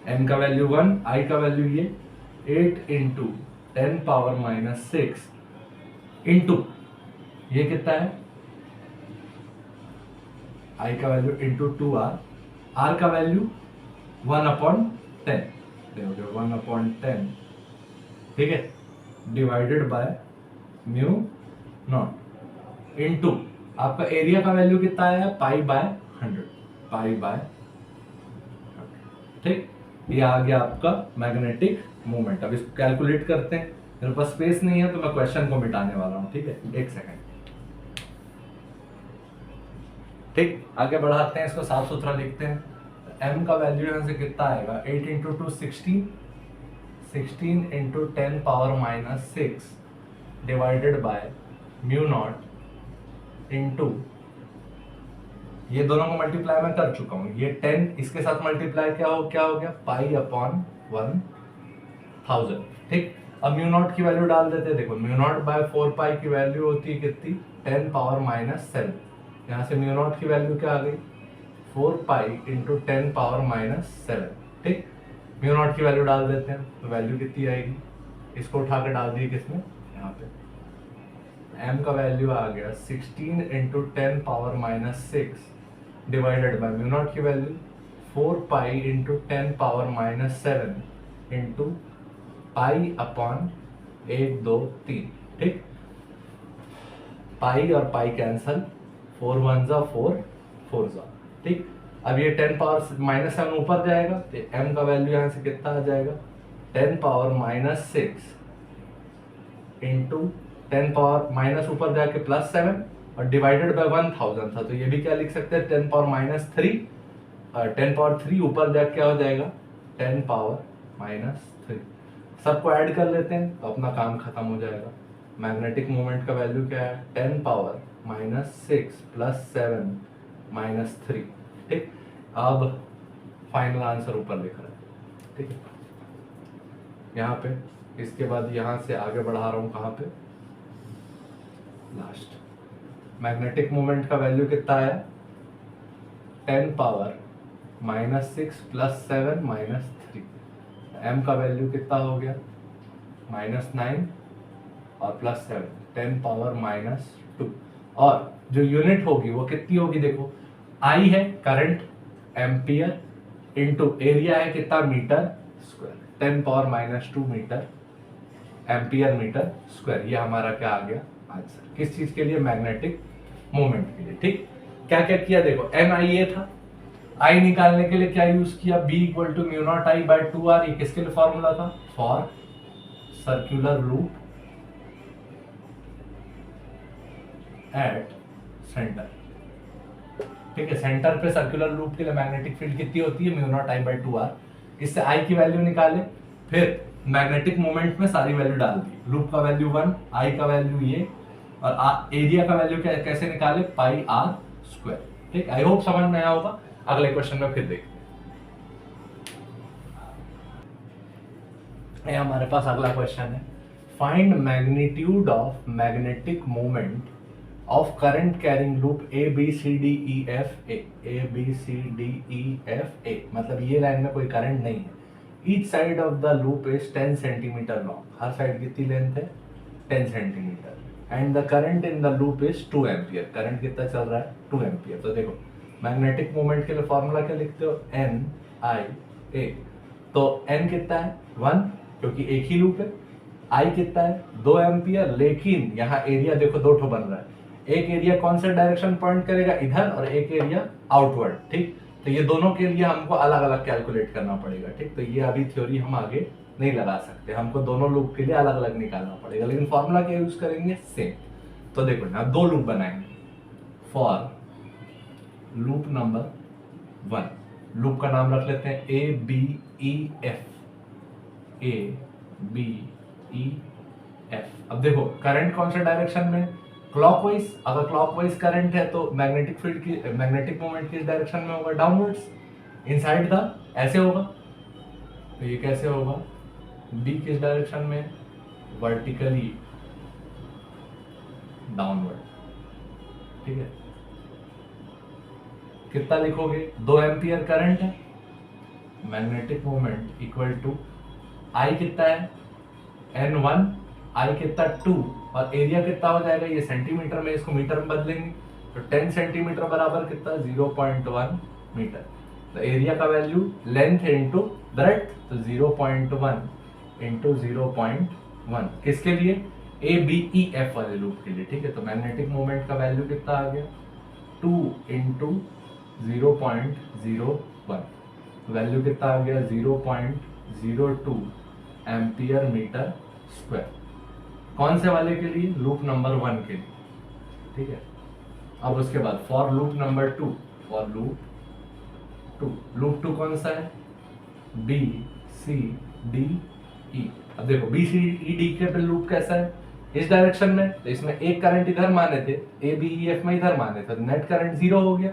N का वैल्यू 1, आई का वैल्यू ये 8 इंटू 10 पावर माइनस 6 इंटू ये कितना है? आई का वैल्यू इंटू 2r. आर का वैल्यू 1/10. देखो 1/10. ठीक है, divided by mu naught into आपका एरिया का वैल्यू कितना आया? Pi by 100. Pi by 100. ठीक, ये आ गया आपका मैग्नेटिक मोमेंट. अब इसको कैलकुलेट करते हैं. मेरे पास स्पेस नहीं है तो मैं क्वेश्चन को मिटाने वाला हूं. ठीक है, एक सेकंड. ठीक, आगे बढ़ाते हैं, इसको साफ सुथरा लिखते हैं. m का वैल्यू यहां से कितना आएगा? 8 into 2 16 into 10 power minus 6 divided by mu naught into ये दोनों को मल्टीप्लाई मैं कर चुका हूं. ये 10 इसके साथ मल्टीप्लाई क्या हो गया? Pi upon 1000. ठीक, अब म्यू नॉट की वैल्यू डाल देते हैं. देखो म्यू नॉट बाय 4 पाई की वैल्यू होती है कितनी? 10 पावर माइनस 7. यहाँ से म्यू नॉट की वैल्यू क्या आ गई? 4 पाई इंटू 10 पावर माइनस 7. ठीक, म्यू नॉट की वैल्यू डाल देते हैं तो वैल्यू कितनी आएगी? इसको उठा के डाल दिए किसमें? यहाँ पे. m का वैल्यू आ गया 16 into 10 power minus 6 divided by mu naught की value 4 pi into 10 power minus 7 into pi upon 1 2 3. ठीक, पाई और पाई कैंसल, 4 1 जा 4 4 जा. ठीक, अब ये 10 पावर माइनस 7 ऊपर जाएगा तो m का वैल्यू यहाँ से कितना आ जाएगा? 10 power minus 6 into 10 power minus ऊपर जाके प्लस 7 और डिवाइडेड बाय 1000 था. तो ये भी क्या लिख सकते हैं? 10 पावर माइनस 3 10 पावर 3 ऊपर जाके क्या हो जाएगा 10 पावर -3। सबको ऐड कर लेते हैं तो अपना काम खत्म हो जाएगा। मैग्नेटिक मोमेंट का वैल्यू क्या है 10 पावर -6 + 7 -3। ठीक, अब फाइनल आंसर ऊपर लिख रहा है। ठीक है, यहाँ पे इसके बाद यहाँ से आगे बढ़ा रहा हूँ कहाँ पे लास्ट। मैग्नेटिक मोमेंट का वैल्यू कितना आया 10 पावर -6 + 7 -3। m का वैल्यू कितना हो गया -9 और +7 10 पावर -2। और जो यूनिट होगी वो कितनी होगी देखो, I है करंट एम्पियर इंटू एरिया है कितना metre square, 10 power -2 metre ampere metre square. ये हमारा क्या आ गया आंसर, किस चीज के लिए मैग्नेटिक मोमेंट के लिए। ठीक, क्या क्या किया देखो, NIA था, आई निकालने के लिए क्या यूज किया B = μ0I/2r। ये किसके लिए फॉर्मूला था for circular loop at centre. ठीक है, सेंटर पे सर्कुलर लूप के लिए मैग्नेटिक फील्ड कितनी होती है μ0I/2r। इससे I की वैल्यू निकाले, फिर मैग्नेटिक मोमेंट में सारी वैल्यू डाल दी, लूप का वैल्यू 1, I का वैल्यू ये, और एरिया का वैल्यू कैसे निकाले πr²। ठीक, आई होप समझ में आया होगा। अगले क्वेश्चन में फिर देखते हैं। हमारे पास अगला क्वेश्चन है, find magnitude of magnetic moment of current carrying loop ABCDEFA। ABCDEFA मतलब ये लाइन में कोई करंट नहीं है। Each side of the loop is 10 centimetre long. Her side कितनी लेंथ है 10 centimetre. And the current in the loop is 2 ampere. Current कितना चल रहा है 2 एम्पियर। तो देखो मैग्नेटिक मोमेंट के लिए फॉर्मूला क्या लिखते हो NIA। तो N कितना है 1 क्योंकि एक ही लूप है, I कितना है 2 एम्पियर, लेकिन यहाँ एरिया देखो 2 ठो बन रहा है। एक एरिया कौन सा डायरेक्शन पॉइंट करेगा इधर, और एक एरिया आउटवर्ड। ठीक, तो ये दोनों के लिए हमको अलग अलग कैलकुलेट करना पड़ेगा। ठीक, तो ये अभी थ्योरी हम आगे नहीं लगा सकते, हमको दोनों लूप के लिए अलग अलग निकालना पड़ेगा, लेकिन फॉर्मूला क्या यूज करेंगे सेम। तो देखो ना 2 लूप बनाएंगे फॉर लूप नंबर 1। लूप का नाम रख लेते हैं ABEF। ABEF। अब देखो करंट कौन सा डायरेक्शन में क्लॉकवाइज। अगर क्लॉकवाइज करंट है तो मैग्नेटिक फील्ड की मैग्नेटिक मोमेंट किस डायरेक्शन में होगा डाउनवर्ड्स, इनसाइड द ऐसे होगा। तो ये कैसे होगा B किस डायरेक्शन में वर्टिकली डाउनवर्ड। ठीक है, कितना लिखोगे 2 एम्पियर करंट है, magnetic moment equal to I कितना है N1, I कितना 2, और एरिया कितना हो जाएगा, ये सेंटीमीटर में, इसको मीटर में बदलेंगे तो 10 सेंटीमीटर बराबर कितना 0.1 मीटर। तो एरिया का वैल्यू लेंथ इंटू ब्रेड्थ, तो 0.1 इंटू 0.1 किसके लिए ABEF वाले लूप के लिए। ठीक है, तो मैग्नेटिक मोमेंट का वैल्यू कितना आ गया 2 इंटू 0.01, वैल्यू कितना आ गया 0.02 एम्पियर मीटर स्क्वायर। कौन से वाले के लिए लूप नंबर 1 के लिए। ठीक है, अब उसके बाद for loop number 2, for loop 2, loop 2 कौन सा है BCDE। अब देखो BCDE के पे लूप कैसा है इस डायरेक्शन में, तो इसमें एक करंट इधर माने थे, ABEF में इधर माने थे, तो नेट करंट 0 हो गया।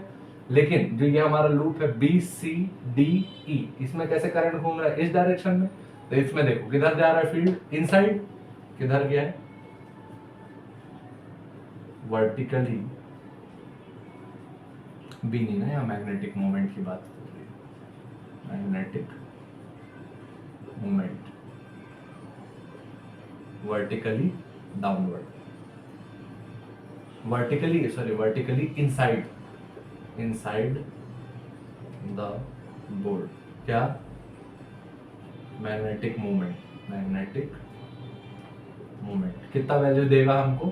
लेकिन जो ये हमारा लूप है BCDE, इसमें कैसे करंट घूम रहा है इस डायरेक्शन में, तो इसमें देखो किधर जा रहा है फील्ड इनसाइड, किधर गया है वर्टिकली। भी नहीं ना, यहाँ मैग्नेटिक मोमेंट की बात कर रही है, magnetic moment vertically downward, vertically inside the board. क्या मैग्नेटिक मोमेंट कितना वैल्यू देगा हमको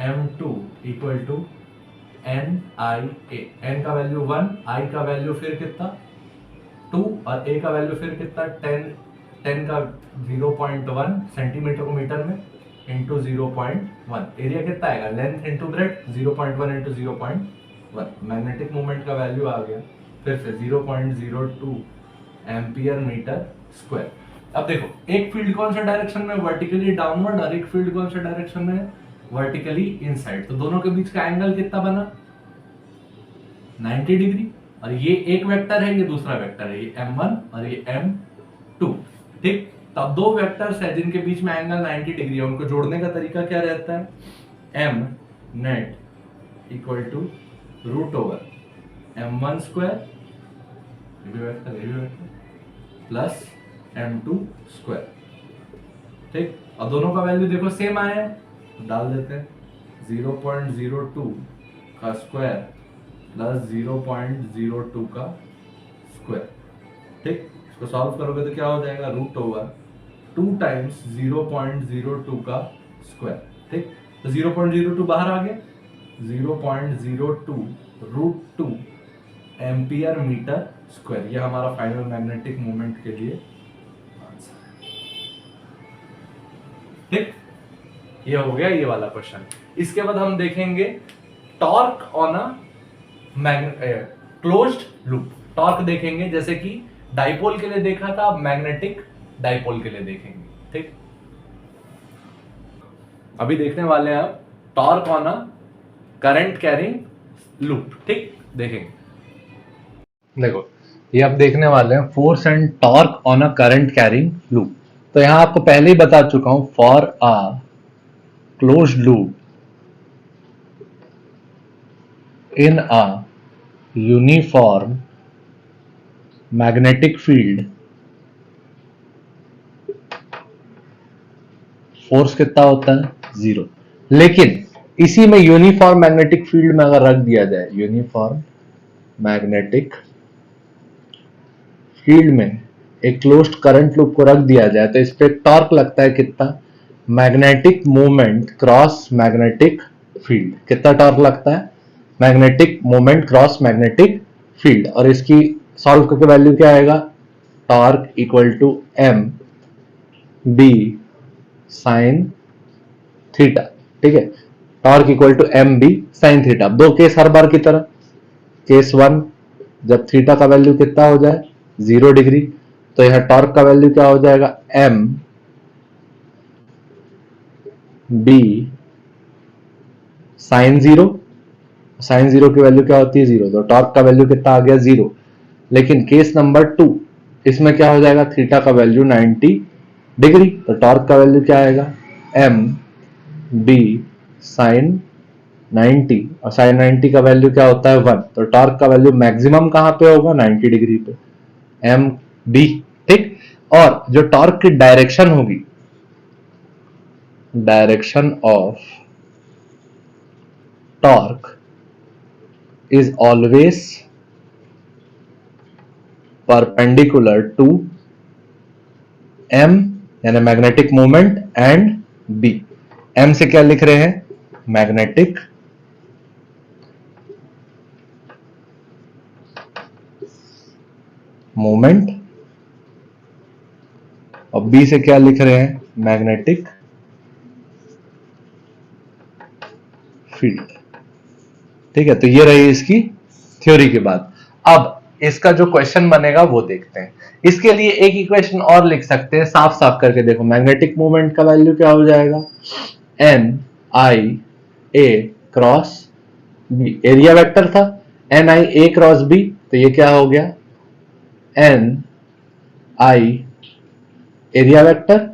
M2 equal to NIA। N का वैल्यू 1, I का वैल्यू फिर कितना 2, और A का वैल्यू फिर कितना 10 का 0.1 सेंटीमीटर को मीटर में इंटू 0.1। एरिया कितना आएगा length into breadth 0.1 into 0.1। Magnetic moment का वैल्यू आ गया फिर से 0.02 एम्पियर मीटर स्क्वायर। अब देखो एक फील्ड कौन सा डायरेक्शन में, वर्टिकली डाउनवर्ड, और एक फील्ड कौन सा डायरेक्शन में, वर्टिकली इनसाइड। तो दोनों के बीच का एंगल कितना बना, 90 डिग्री। और ये एक वेक्टर है, ये दूसरा वेक्टर है, ये m1 और ये m2। ठीक, तब दो वेक्टर्स है जिनके बीच में एंगल 90 डिग्री है, उनको जोड़ने का तरीका क्या रहता है, m net equal to root over m1 square plus m2 square. ठीक, और दोनों का वैल्यू देखो सेम आया है, तो डाल देते हैं 0.02 का स्क्वायर प्लस 0.02 का स्क्वायर। ठीक, इसको सॉल्व करोगे तो क्या हो जाएगा, रूट ओवर 2 टाइम्स 0.02 का स्क्वायर। ठीक, तो 0.02 बाहर आ गया, 0.02 रूट 2 एम्पियर मीटर स्क्वायर। ये हमारा फाइनल मैग्नेटिक मोमेंट के लिए आंसर है। ठीक, ये हो गया ये वाला क्वेश्चन। इसके बाद हम देखेंगे torque on a closed loop. Torque देखेंगे जैसे कि डाइपोल के लिए देखा था, अब मैग्नेटिक डाइपोल के लिए देखेंगे। ठीक, अभी देखने वाले हैं आप torque on a current carrying loop. ठीक, देखेंगे, देखो ये आप देखने वाले हैं force and torque on a current carrying loop. तो यहां आपको पहले ही बता चुका हूं, for a closed loop in a uniform magnetic field, force कितना होता है, 0। लेकिन इसी में यूनिफॉर्म मैग्नेटिक फील्ड में अगर रख दिया जाए, यूनिफॉर्म मैग्नेटिक फील्ड में एक क्लोज्ड करंट लूप को रख दिया जाए, तो इस पे टॉर्क लगता है कितना, magnetic moment cross magnetic field. कितना टॉर्क लगता है, magnetic moment cross magnetic field. और इसकी सॉल्व करके वैल्यू क्या आएगा, torque equal to M B sine theta. ठीक है, torque equal to M B sine theta. दो केस हर बार की तरह, केस 1 जब थीटा का वैल्यू कितना हो जाए, 0 डिग्री, तो यह टॉर्क का वैल्यू क्या हो जाएगा, एम बी साइन 0। साइन 0 की वैल्यू क्या होती है, 0, तो टॉर्क का वैल्यू कितना आ गया, 0। लेकिन केस नंबर 2, इसमें क्या हो जाएगा, थीटा का वैल्यू 90 डिग्री, तो टॉर्क का वैल्यू क्या आएगा, एम बी साइन 90, और साइन 90 का वैल्यू क्या होता है, 1। तो टॉर्क का वैल्यू मैक्सिमम कहां पे होगा, 90 डिग्री पे, एम बी। ठीक, और जो टॉर्क की डायरेक्शन होगी, direction of torque is always perpendicular to m यानी magnetic moment and b। m से क्या लिख रहे हैं, मैग्नेटिक मोमेंट, और b से क्या लिख रहे हैं, मैग्नेटिक फील्ड। ठीक है, तो ये रही इसकी थ्योरी की बात। अब इसका जो क्वेश्चन बनेगा वो देखते हैं। इसके लिए एक इक्वेशन और लिख सकते हैं, साफ साफ करके देखो, मैग्नेटिक मोमेंट का वैल्यू क्या हो जाएगा, N I A cross B. Area vector था N I A cross B, तो ये क्या हो गया, N I area vector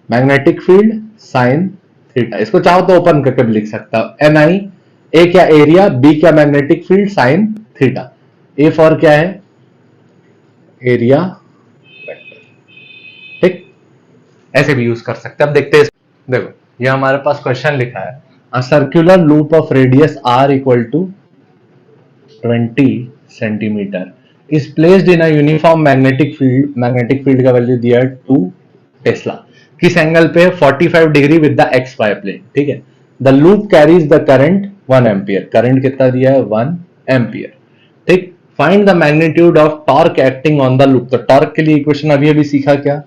magnetic field sine theta. इसको चाहो तो ओपन करके भी लिख सकता हूं, एन आई ए क्या एरिया, बी क्या magnetic field, sine theta. A for क्या है, एरिया वेक्टर। ठीक, ऐसे भी यूज कर सकते हैं। अब देखते हैं, देखो ये हमारे पास क्वेश्चन लिखा है, a circular loop of radius r equal to 20 centimetre is placed in a uniform magnetic field. Magnetic field का वैल्यू दिया है 2 टेस्ला। किस एंगल पे, 45 degree with the X Y plane. ठीक है, the loop carries the current 1 ampere. Current कितना दिया है, 1 एम्पियर। ठीक, find the magnitude of torque acting on the loop. तो टॉर्क के लिए इक्वेशन अभी अभी सीखा क्या,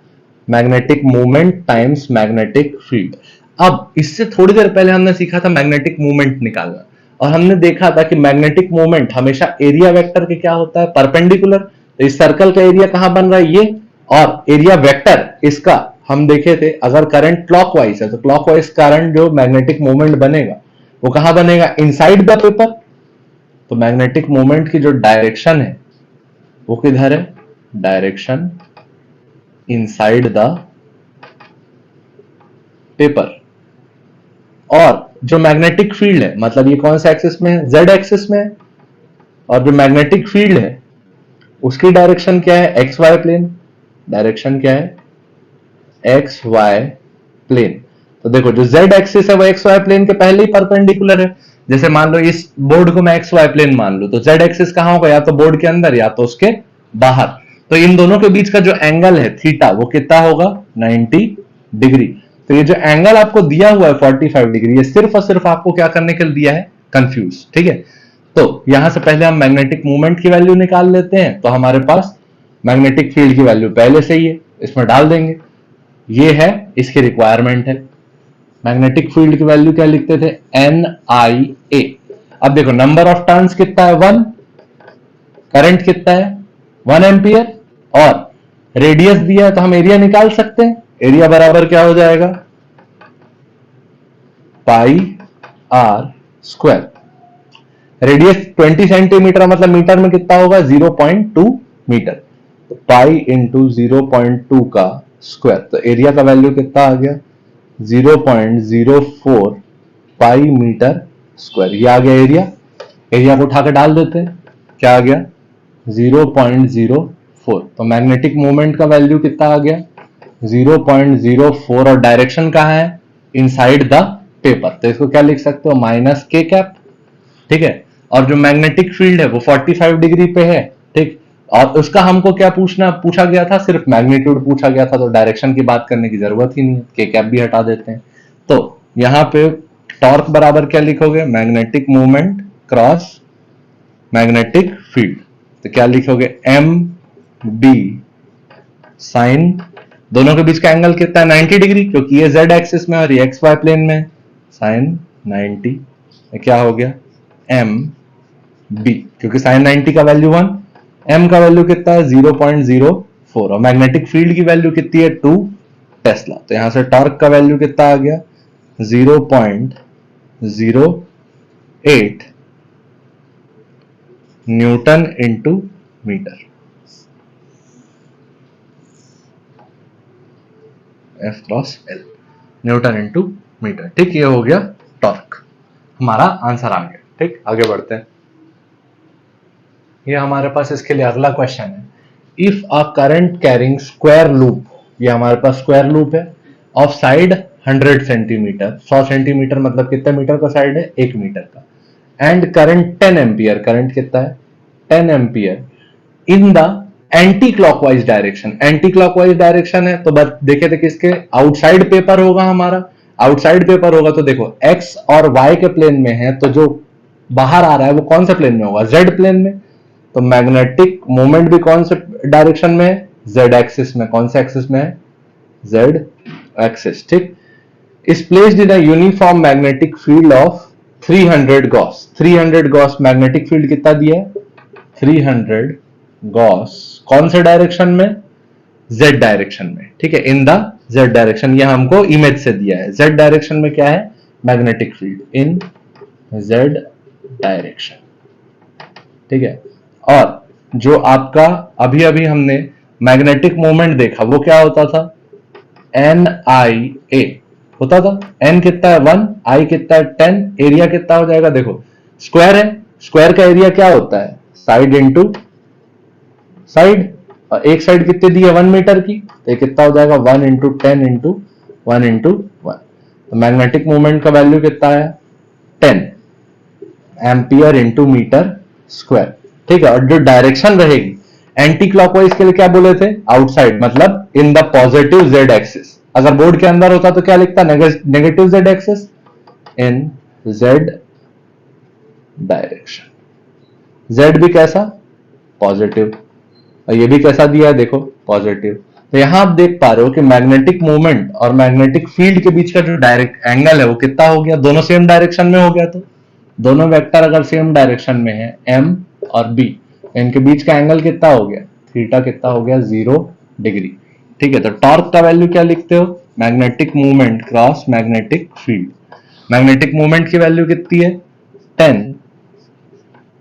magnetic movement times magnetic field. अब इससे थोड़ी देर पहले हमने सीखा था मैग्नेटिक मूवमेंट निकालना। और हमने देखा था कि मैग्नेटिक मोमेंट हमेशा एरिया वेक्टर के क्या होता है, परपेंडिकुलर। तो इस सर्कल का एरिया कहां बन रहा है, ये, और एरिया वेक्टर इसका हम देखे थे, अगर करंट क्लॉकवाइज है तो क्लॉकवाइज करंट जो मैग्नेटिक मोमेंट बनेगा वो कहां बनेगा, इनसाइड द पेपर। तो मैग्नेटिक मोमेंट की जो डायरेक्शन है वो किधर है, डायरेक्शन इनसाइड द पेपर। और जो मैग्नेटिक फील्ड है, मतलब ये कौन सा एक्सिस में है, जेड एक्सिस में है, और जो मैग्नेटिक फील्ड है उसकी डायरेक्शन क्या है, एक्स वाई प्लेन। डायरेक्शन क्या है, एक्स वाई प्लेन। तो देखो जो जेड एक्सिस है वो एक्स वाई प्लेन के पहले ही परपेंडिकुलर है। जैसे मान लो इस बोर्ड को मैं एक्स वाई प्लेन मान लू, तो जेड एक्सिस कहां होगा, या तो बोर्ड के अंदर या तो उसके बाहर। तो इन दोनों के बीच का जो एंगल है थीटा वो कितना होगा, 90 डिग्री। तो ये जो एंगल आपको दिया हुआ है 45 डिग्री, ये सिर्फ और सिर्फ आपको क्या करने के लिए दिया है, कंफ्यूज। ठीक है, तो यहां से पहले हम मैग्नेटिक मूवमेंट की वैल्यू निकाल लेते हैं। तो हमारे पास मैग्नेटिक फील्ड की वैल्यू पहले से ही है, इसमें डाल देंगे। ये है इसकी रिक्वायरमेंट है। मैग्नेटिक फील्ड की वैल्यू क्या लिखते थे, NIA। अब देखो नंबर ऑफ टर्न्स कितना है, 1, करंट कितना है 1 एम्पियर, और रेडियस दिया है तो हम एरिया निकाल सकते हैं। एरिया बराबर क्या हो जाएगा, पाई आर स्क्वायर। रेडियस 20 सेंटीमीटर, मतलब मीटर में कितना होगा, 0.2 मीटर। तो पाई इंटू 0.2 का स्क्वायर, तो एरिया का वैल्यू कितना आ गया, 0.04 पाई मीटर स्क्वायर। ये आ गया एरिया। एरिया को उठाकर डाल देते हैं, क्या आ गया, 0.04। तो मैग्नेटिक मोमेंट का वैल्यू कितना आ गया, 0.04, और डायरेक्शन कहां है, इनसाइड द पेपर। तो इसको क्या लिख सकते हो, माइनस के कैप। ठीक है, और जो मैग्नेटिक फील्ड है वो 45 डिग्री पे है। ठीक, और उसका हमको क्या पूछा गया था, सिर्फ मैग्नीट्यूड पूछा गया था, तो डायरेक्शन की बात करने की जरूरत ही नहीं है, के कैप भी हटा देते हैं। तो यहां पे टॉर्क बराबर क्या लिखोगे, magnetic movement cross magnetic field. तो क्या लिखोगे, MB साइन, दोनों के बीच का एंगल कितना है, 90 डिग्री, क्योंकि ये जेड एक्सिस में और ये एक्स वाई प्लेन में, साइन 90। क्या हो गया, MB, क्योंकि साइन 90 का वैल्यू 1, M का वैल्यू कितना है 0.04, और मैग्नेटिक फील्ड की वैल्यू कितनी है 2 टेस्ला। तो यहां से टॉर्क का वैल्यू कितना आ गया, 0.08 न्यूटन इंटू मीटर। F क्रॉस L, न्यूटन इंटू मीटर। ठीक, ये हो गया टॉर्क, हमारा आंसर आ गया। ठीक, आगे बढ़ते हैं। ये हमारे पास इसके लिए अगला क्वेश्चन है, if a current carrying square loop, ये हमारे पास स्क्वायर लूप है, ऑफ साइड 100 सेंटीमीटर, 100 सेंटीमीटर मतलब कितने मीटर का साइड है, 1 मीटर का, एंड करंट 10 एम्पियर, करंट कितना है 10 ampere, in the anti clockwise direction. Anti clockwise direction है तो बस देखे थे किसके, आउटसाइड पेपर होगा हमारा। आउटसाइड पेपर होगा तो देखो एक्स और वाई के प्लेन में है, तो जो बाहर आ रहा है वो कौन से प्लेन में होगा, जेड प्लेन में। तो मैग्नेटिक मोमेंट भी कौन से डायरेक्शन में है, जेड एक्सिस में। कौन से एक्सिस में है, जेड एक्सिस। ठीक, is placed in a uniform magnetic field of 300 Gauss. 300 Gauss magnetic field कितना दिया है, 300 गॉस, कौन से डायरेक्शन में, जेड डायरेक्शन में। ठीक है, इन द जेड डायरेक्शन, यह हमको इमेज से दिया है। जेड डायरेक्शन में क्या है, मैग्नेटिक फील्ड इन जेड डायरेक्शन। ठीक है, और जो आपका अभी अभी हमने मैग्नेटिक मोमेंट देखा वो क्या होता था, NIA होता था। N कितना है 1, I कितना है 10, एरिया कितना हो जाएगा, देखो स्क्वायर है, स्क्वायर का एरिया क्या होता है, साइड इंटू साइड, और एक साइड कितनी दी है 1 मीटर की, तो कितना हो जाएगा 1 इंटू 10 इंटू 1 इंटू 1। तो मैग्नेटिक मोमेंट का वैल्यू कितना है 10 एम्पियर इंटू मीटर स्क्वायर। ठीक है, और जो डायरेक्शन रहेगी एंटी क्लॉकवाइज के लिए क्या बोले थे, आउटसाइड, मतलब in the positive Z axis. अगर बोर्ड के अंदर होता तो क्या लिखता, नेगेटिव जेड एक्सिस, इन जेड डायरेक्शन। जेड भी कैसा, पॉजिटिव, और ये भी कैसा दिया है देखो, पॉजिटिव। तो यहां आप देख पा रहे हो कि मैग्नेटिक मूवमेंट और मैग्नेटिक फील्ड के बीच का जो डायरेक्ट एंगल है वो कितना हो गया, दोनों सेम डायरेक्शन में हो गया। तो दोनों वेक्टर अगर सेम डायरेक्शन में है m और b, इनके बीच का एंगल कितना हो गया, थीटा कितना हो गया, 0 डिग्री। ठीक है, तो टॉर्क का वैल्यू क्या लिखते हो, magnetic movement cross magnetic field. Magnetic movement की वैल्यू कितनी है 10,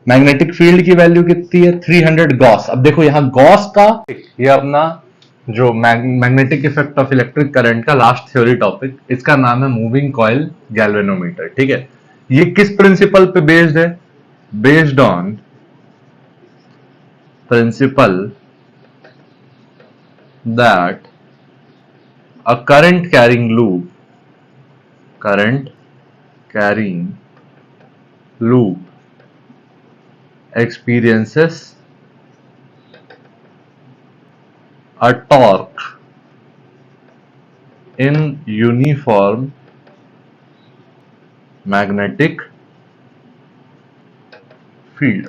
मैग्नेटिक फील्ड की वैल्यू कितनी है 300 गॉस। अब देखो यहां गॉस का, ये अपना जो magnetic effect of electric current का लास्ट थ्योरी टॉपिक, इसका नाम है मूविंग कॉइल गैल्वेनोमीटर। ठीक है, ये किस प्रिंसिपल पे बेस्ड है, based on principal that a current carrying loop experiences a torque in uniform magnetic field।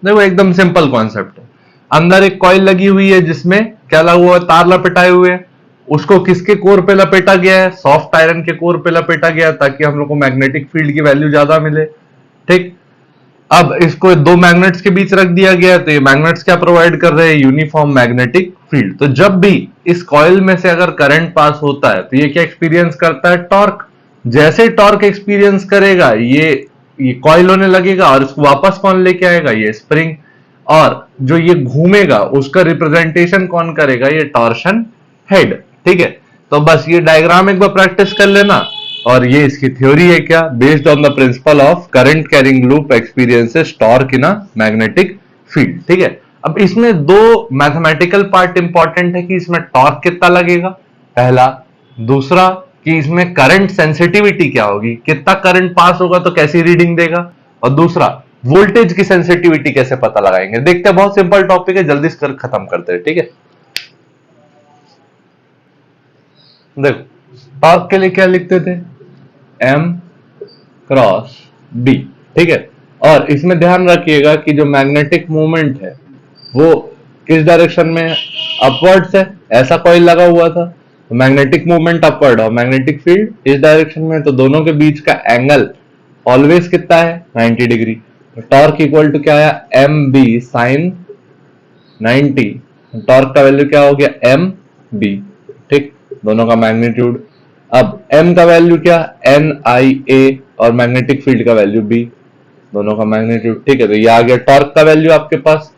देखो एकदम सिंपल कॉन्सेप्ट है, अंदर एक कॉइल लगी हुई है जिसमें क्या लगा हुआ है, तार लपेटाए हुए हैं। उसको किसके कोर पे लपेटा गया है, सॉफ्ट आयरन के कोर पे लपेटा गया, ताकि हम लोग को मैग्नेटिक फील्ड की वैल्यू ज्यादा मिले। ठीक, अब इसको दो मैग्नेट्स के बीच रख दिया गया, तो ये मैग्नेट्स क्या प्रोवाइड कर रहे हैं, यूनिफॉर्म मैग्नेटिक फील्ड। तो जब भी इस कॉइल में से अगर करंट पास होता है तो ये क्या एक्सपीरियंस करता है, टॉर्क। जैसे टॉर्क एक्सपीरियंस करेगा ये कॉइल होने लगेगा, और इसको वापस कौन लेके आएगा, ये स्प्रिंग। और जो ये घूमेगा उसका रिप्रेजेंटेशन कौन करेगा, ये टॉर्शन हेड। ठीक है, तो बस ये डायग्राम एक बार प्रैक्टिस कर लेना, और ये इसकी थ्योरी है क्या, based on the principle of current carrying loop experiences torque in a magnetic field. ठीक है, अब इसमें दो मैथमेटिकल पार्ट इंपॉर्टेंट है कि इसमें टॉर्क कितना लगेगा, पहला। दूसरा कि इसमें करंट सेंसिटिविटी क्या होगी, कितना करंट पास होगा तो कैसी रीडिंग देगा। और दूसरा वोल्टेज की सेंसिटिविटी कैसे पता लगाएंगे। देखते हैं, बहुत सिंपल टॉपिक है, जल्दी से खत्म करते हैं। ठीक है, देखो टॉर्क के लिए क्या लिखते थे, m क्रॉस b। ठीक है, और इसमें ध्यान रखिएगा कि जो मैग्नेटिक मूवमेंट है वो किस डायरेक्शन में है, अपवर्ड्स है। ऐसा कॉइल लगा हुआ था तो मैग्नेटिक मूवमेंट अपवर्ड और मैग्नेटिक फील्ड इस डायरेक्शन में, तो दोनों के बीच का एंगल ऑलवेज कितना है, 90 डिग्री। तो टॉर्क इक्वल टू क्या आया, एम बी साइन 90। टॉर्क का वैल्यू क्या हो गया, एम बी। ठीक, दोनों का मैग्नीट्यूड। अब m का वैल्यू क्या, एन आई ए, और मैग्नेटिक फील्ड का वैल्यू b, दोनों का मैग्नीट्यूड। ठीक है, तो ये आ गया टॉर्क का वैल्यू आपके पास।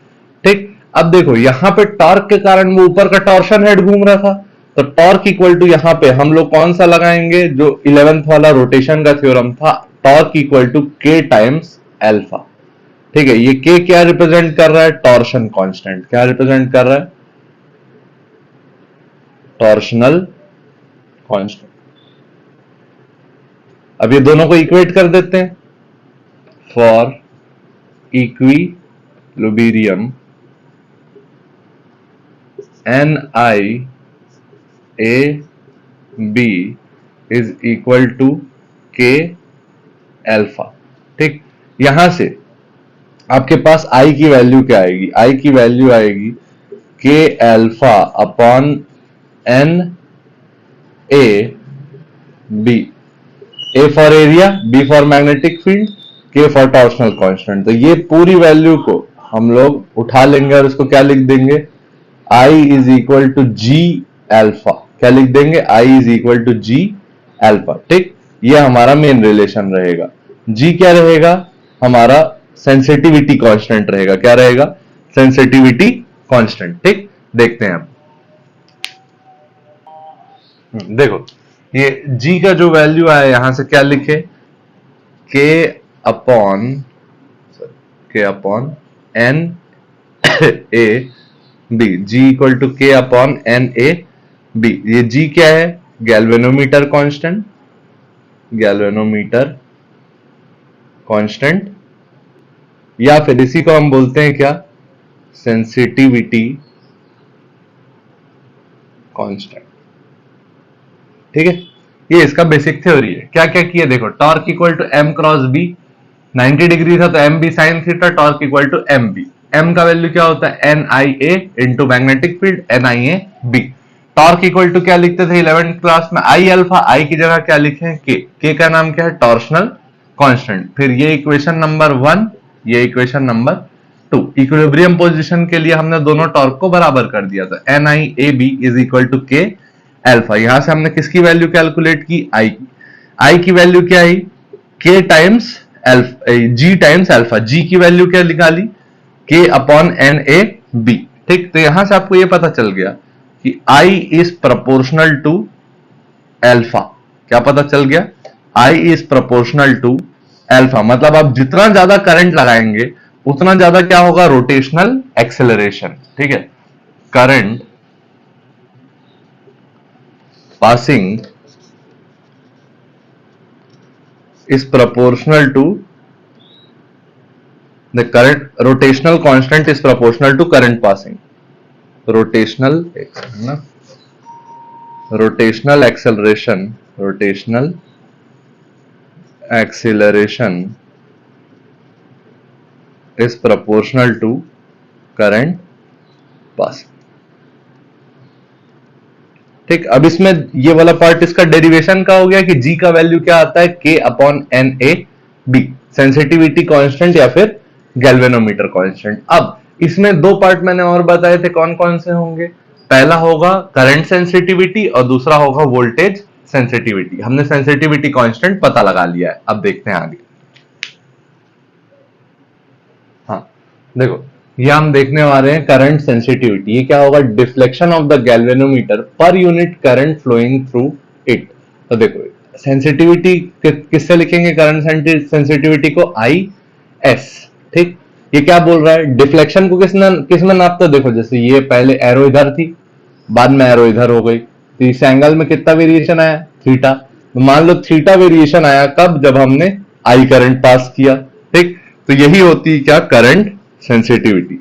ठीक, अब देखो यहां पे टॉर्क के कारण वो ऊपर का टॉर्शन हेड घूम रहा था, तो टॉर्क इक्वल टू यहां पे हम लोग कौन सा लगाएंगे, जो 11th वाला रोटेशन का थ्योरम था, torque equal to k times alpha. ठीक है, ये k क्या रिप्रेजेंट कर रहा है, टॉर्शन कांस्टेंट। क्या रिप्रेजेंट कर रहा है, टॉर्शनल कांस्टेंट। अब ये दोनों को इक्वेट कर देते हैं, for equilibrium N I A B is equal to K alpha. ठीक, यहां से आपके पास आई की वैल्यू क्या आएगी, आई की वैल्यू आएगी K alpha upon N A B, A for area, B for magnetic field, K for torsional constant. तो ये पूरी वैल्यू को हम लोग उठा लेंगे और इसको क्या लिख देंगे, I is equal to G alpha. क्या लिख देंगे, I is equal to G alpha. ठीक, ये हमारा मेन रिलेशन रहेगा। जी क्या रहेगा, हमारा सेंसिटिविटी कांस्टेंट रहेगा। क्या रहेगा, सेंसिटिविटी कांस्टेंट। ठीक, देखते हैं अब। देखो ये जी का जो वैल्यू आया, यहां से क्या लिखे, K upon N A B, G equal to K upon N A B. ये जी क्या है, गैल्वेनोमीटर कांस्टेंट, गैल्वेनोमीटर कांस्टेंट, या फिर इसी को हम बोलते हैं क्या, सेंसिटिविटी कांस्टेंट। ठीक है, ये इसका बेसिक थ्योरी है। क्या क्या किया देखो, torque equal to M cross B, 90 degree था तो M B sine theta, torque equal to M B. M का वैल्यू क्या होता है, N I A into magnetic field, N I A B. Torque equal to क्या लिखते थे 11th class में, आई अल्फा, आई की जगह क्या लिखे, के का नाम क्या है, टॉर्शनल कांस्टेंट। फिर ये इक्वेशन नंबर 1, ये इक्वेशन नंबर 2। इक्विलिब्रियम पोजीशन के लिए हमने दोनों टॉर्क को बराबर कर दिया था, NIAB is equal to K alpha. यहां से हमने किसकी वैल्यू कैलकुलेट की, I की। I की वैल्यू क्या आई, K times G times alpha. G की वैल्यू क्या निकाली, K अपॉन NAB। ठीक, तो यहां से आपको यह पता चल गया कि I is proportional to alpha. क्या पता चल गया, I is proportional to alpha. मतलब आप जितना ज्यादा करंट लगाएंगे उतना ज्यादा क्या होगा, रोटेशनल एक्सेलरेशन। ठीक है, current passing is proportional to the current, rotational constant is proportional to current passing. rotational acceleration is proportional to current passing। ठीक, अब इसमें ये वाला पार्ट इसका डेरिवेशन का हो गया कि G का वैल्यू क्या आता है, K upon NAB, sensitivity constant या फिर गैल्वेनोमीटर कांस्टेंट। अब इसमें दो पार्ट मैंने और बताए थे, कौन कौन से होंगे। पहला होगा करंट सेंसिटिविटी और दूसरा होगा वोल्टेज सेंसिटिविटी। हमने सेंसिटिविटी कांस्टेंट पता लगा लिया है, अब देखते हैं आगे। हाँ देखो, ये हम देखने वाले हैं करंट सेंसिटिविटी। ये क्या होगा, deflection of the galvanometer per unit current flowing through it. तो देखो सेंसिटिविटी किससे लिखेंगे, करंट सेंसिटिविटी को IS। ठीक, ये क्या बोल रहा है, डिफ्लेक्शन को किसमें नापते, देखो जैसे ये पहले एरो इधर थी, बाद में एरो इधर हो गई, तो इस एंगल में कितना वेरिएशन आया, थीटा। तो मान लो थीटा वेरिएशन आया कब, जब हमने I करंट पास किया। ठीक, तो यही होती है क्या, करंट सेंसिटिविटी।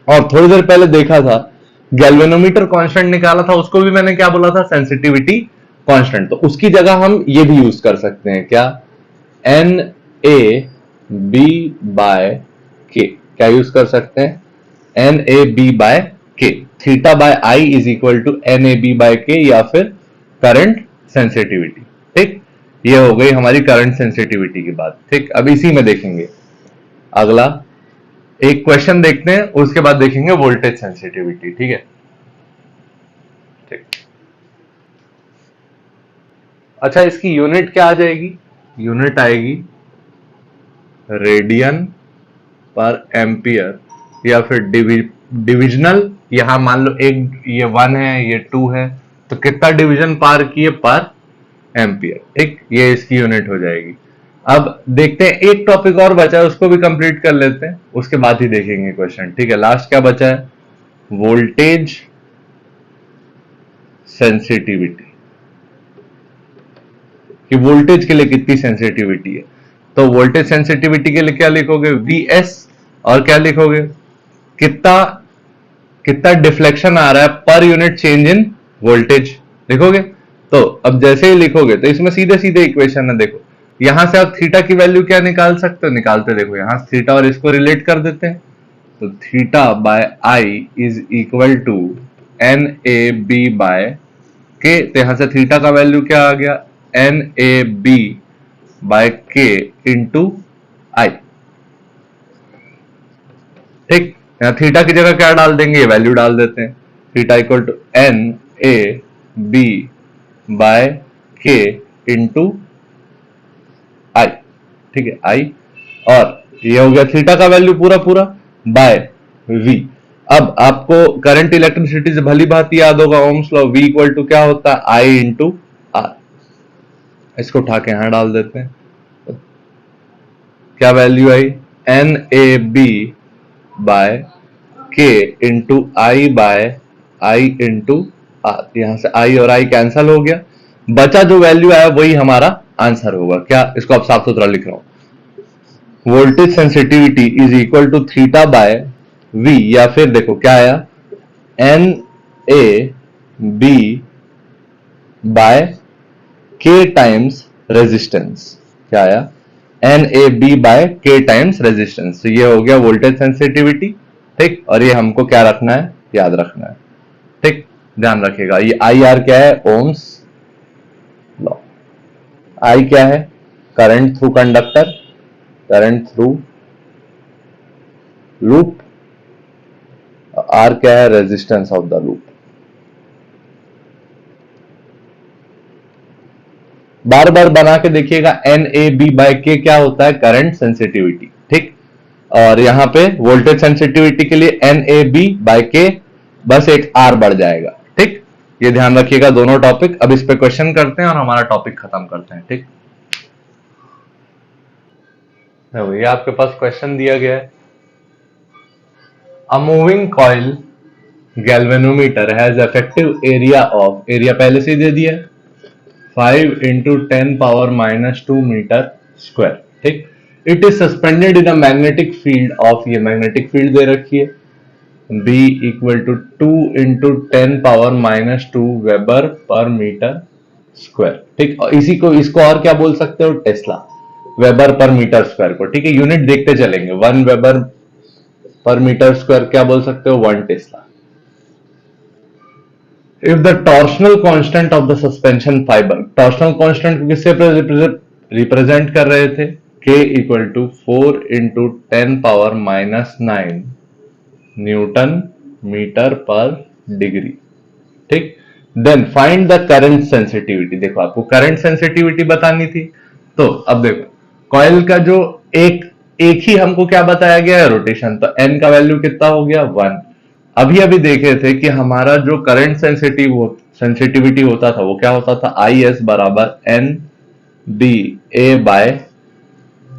और थोड़ी देर पहले देखा था गैल्वेनोमीटर कांस्टेंट निकाला था, उसको भी मैंने क्या बोला था, सेंसिटिविटी कांस्टेंट। तो उसकी जगह हम ये भी यूज कर सकते हैं, क्या, NAB बाय K। क्या यूज कर सकते हैं, NAB by K। Theta by I is equal to NAB by K या फिर करंट सेंसिटिविटी। ठीक, ये हो गई हमारी करंट सेंसिटिविटी की बात। ठीक, अब इसी में देखेंगे अगला एक क्वेश्चन देखते हैं, उसके बाद देखेंगे वोल्टेज सेंसिटिविटी। ठीक है, ठीक। अच्छा, इसकी यूनिट क्या आ जाएगी, यूनिट आएगी रेडियन पर एम्पियर या फिर डिविजनल। यहां मान लो एक ये 1 है, ये 2 है, तो कितना डिवीजन पार किए पर एम्पियर। ठीक, ये इसकी यूनिट हो जाएगी। अब देखते हैं एक टॉपिक और बचा है, उसको भी कंप्लीट कर लेते हैं, उसके बाद ही देखेंगे क्वेश्चन। ठीक है, लास्ट क्या बचा है, वोल्टेज सेंसिटिविटी, कि वोल्टेज के लिए कितनी सेंसिटिविटी है। तो वोल्टेज सेंसिटिविटी के लिए क्या लिखोगे, VS, और क्या लिखोगे, कितना कितना डिफ्लेक्शन आ रहा है per unit change in voltage लिखोगे। तो अब जैसे ही लिखोगे तो इसमें सीधे सीधे इक्वेशन है, देखो यहां से आप थीटा की वैल्यू क्या निकाल सकते हो, निकालते देखो यहां से थीटा और इसको रिलेट कर देते हैं। तो theta by I is equal to NAB by K। तो यहां से थीटा का वैल्यू क्या आ गया, NAB by K into I। ठीक, यहां थीटा की जगह क्या डाल देंगे, ये वैल्यू डाल देते हैं, theta equal to NAB by K into I। ठीक है, I, और ये हो गया थीटा का वैल्यू पूरा पूरा बाय V। अब आपको करंट इलेक्ट्रिसिटी से भली भांति याद होगा Ohm's law, V equal to क्या होता है, I इंटू R। इसको उठा के यहां डाल देते हैं, क्या वैल्यू आई, NAB by K into I by I into R। यहां से I और I कैंसल हो गया, बचा जो वैल्यू आया वही हमारा आंसर होगा। क्या, इसको आप साफ सुथरा लिख रहा हूं, voltage sensitivity is equal to theta by V, या फिर देखो क्या आया, NAB by K times resistance. क्या आया, NAB by K times resistance. तो ये हो गया वोल्टेज सेंसिटिविटी। ठीक, और ये हमको क्या रखना है, याद रखना है। ठीक, ध्यान रखिएगा, ये IR क्या है, ओम्स लॉ। I क्या है, current through conductor, current through loop, R क्या है, रेजिस्टेंस ऑफ द लूप। बार बार बना के देखिएगा, एन ए बी बाय के क्या होता है, करंट सेंसिटिविटी, ठीक। और यहां पे वोल्टेज सेंसिटिविटी के लिए एन ए बी बाय के, बस एक आर बढ़ जाएगा, ठीक। ये ध्यान रखिएगा दोनों टॉपिक। अब इस पे क्वेश्चन करते हैं और हमारा टॉपिक खत्म करते हैं, ठीक। ये आपके पास क्वेश्चन दिया गया है, a moving coil galvanometer has effective area of, area पहले से ही दे दिया, 5 into 10 power minus 2 metre square, ठीक। It is suspended in a magnetic field of, ये मैग्नेटिक फील्ड दे रखी है, B equal to 2 into 10 power minus 2 weber per metre square, ठीक। और इसी को, इसको और क्या बोल सकते हो, tesla, weber per metre square को, ठीक है। यूनिट देखते चलेंगे, 1 वेबर पर मीटर स्क्वायर क्या बोल सकते हो, 1 Tesla. If the torsional constant of the suspension fiber, torsional constant को किससे रिप्रेजेंट कर रहे थे, K equal to 4 into 10 power minus 9 newton metre per degree, ठीक। Then find the current sensitivity, देखो आपको करंट सेंसिटिविटी बतानी थी। तो अब देखो कॉइल का जो एक ही हमको क्या बताया गया है, रोटेशन, तो n का वैल्यू कितना हो गया, 1। अभी अभी देखे थे कि हमारा जो करंट सेंसिटिविटी होता था वो क्या होता था, आई एस बराबर एन बी ए बाय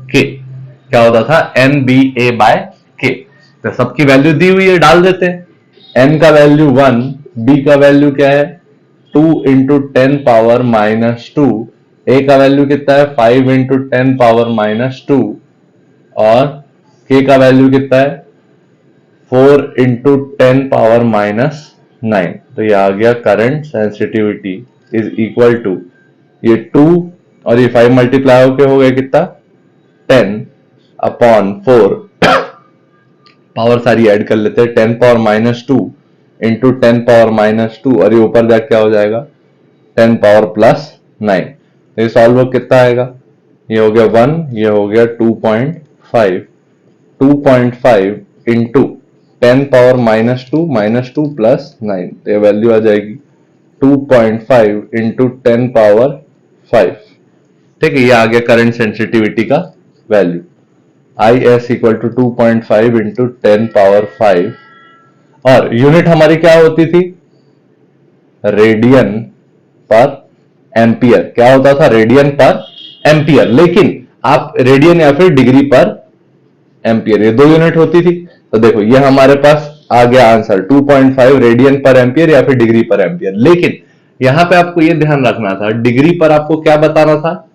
के, क्या होता था, एन बी ए बाय के। तो सबकी वैल्यू दी हुई है, डाल देते हैं। एन का वैल्यू 1, बी का वैल्यू क्या है, 2 इंटू 10 पावर माइनस 2, ए का वैल्यू कितना है, 5 इंटू 10 पावर माइनस 2, और के का वैल्यू कितना है, 4 इंटू 10 पावर माइनस 9। तो ये आ गया current sensitivity is equal to, ये 2 और ये 5 मल्टीप्लाई होके हो गया कितना, 10 अपॉन 4, पावर सारी ऐड कर लेते हैं, 10 power minus 2 into 10 power minus 2, और ये ऊपर जाके क्या हो जाएगा, 10 पावर प्लस 9। तो ये सॉल्व कितना आएगा, ये हो गया 1, ये हो गया 2.5, 2.5 into 10 power minus two plus 9, तो ये वैल्यू आ जाएगी 2.5 इंटू 10 पावर 5, ठीक है। ये आ गया करंट सेंसिटिविटी का value, I S equal to 2.5 into 10 power 5, और यूनिट हमारी क्या होती थी, रेडियन पर एम्पियर। क्या होता था, रेडियन पर एम्पियर, लेकिन आप रेडियन या फिर डिग्री पर एम्पियर, ये 2 यूनिट होती थी। तो देखो ये हमारे पास आ गया आंसर 2.5 रेडियन पर एम्पियर या फिर डिग्री पर एम्पियर। लेकिन यहां पे आपको ये ध्यान रखना था, डिग्री पर आपको क्या बताना था,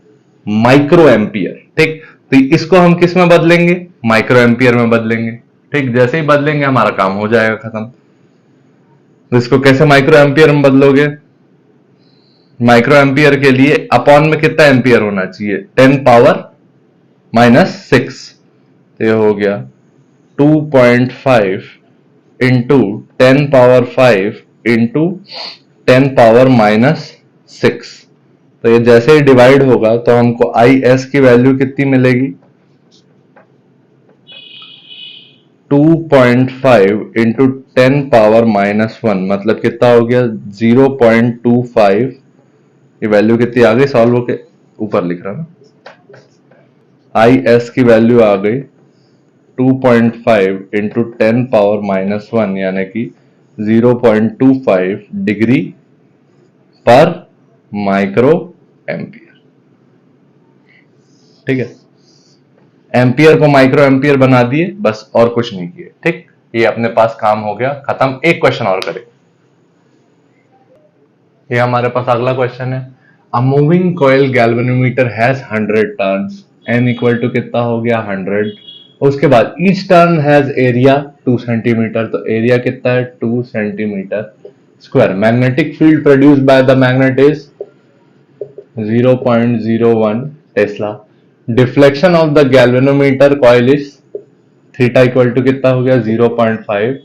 माइक्रो एम्पियर, ठीक। तो इसको हम किस में बदलेंगे, माइक्रो एम्पियर में बदलेंगे, ठीक। जैसे ही बदलेंगे हमारा काम हो जाएगा खत्म। तो इसको कैसे माइक्रो एम्पियर में बदलोगे, माइक्रो एम्पियर के लिए अपॉन में कितना एम्पियर होना चाहिए, 10 पावर माइनस 6, तो ये हो गया 2.5 into 10 power 5 into 10 power minus 6। तो ये जैसे ही डिवाइड होगा तो हमको आई एस की वैल्यू कितनी मिलेगी, 2.5 इंटू 10 पावर माइनस 1, मतलब कितना हो गया 0.25। ये वैल्यू कितनी आ गई, सॉल्व होके ऊपर लिख रहा ना, आई एस की वैल्यू आ गई 2.5 इंटू 10 पावर माइनस 1, यानी कि 0.25 डिग्री पर माइक्रो एम्पियर, ठीक है। एम्पियर को माइक्रो एम्पियर बना दिए, बस और कुछ नहीं किए, ठीक। ये अपने पास काम हो गया खत्म। एक क्वेश्चन और करें, ये हमारे पास अगला क्वेश्चन है, a moving coil galvanometer has 100 turns, N equal to कितना हो गया 100। उसके बाद each turn has area 2 centimetre, तो एरिया कितना है 2 centimetre square. Magnetic field produced by the magnet is 0.01 tesla. Deflection of the galvanometer coil is theta equal to कितना हो गया 0.5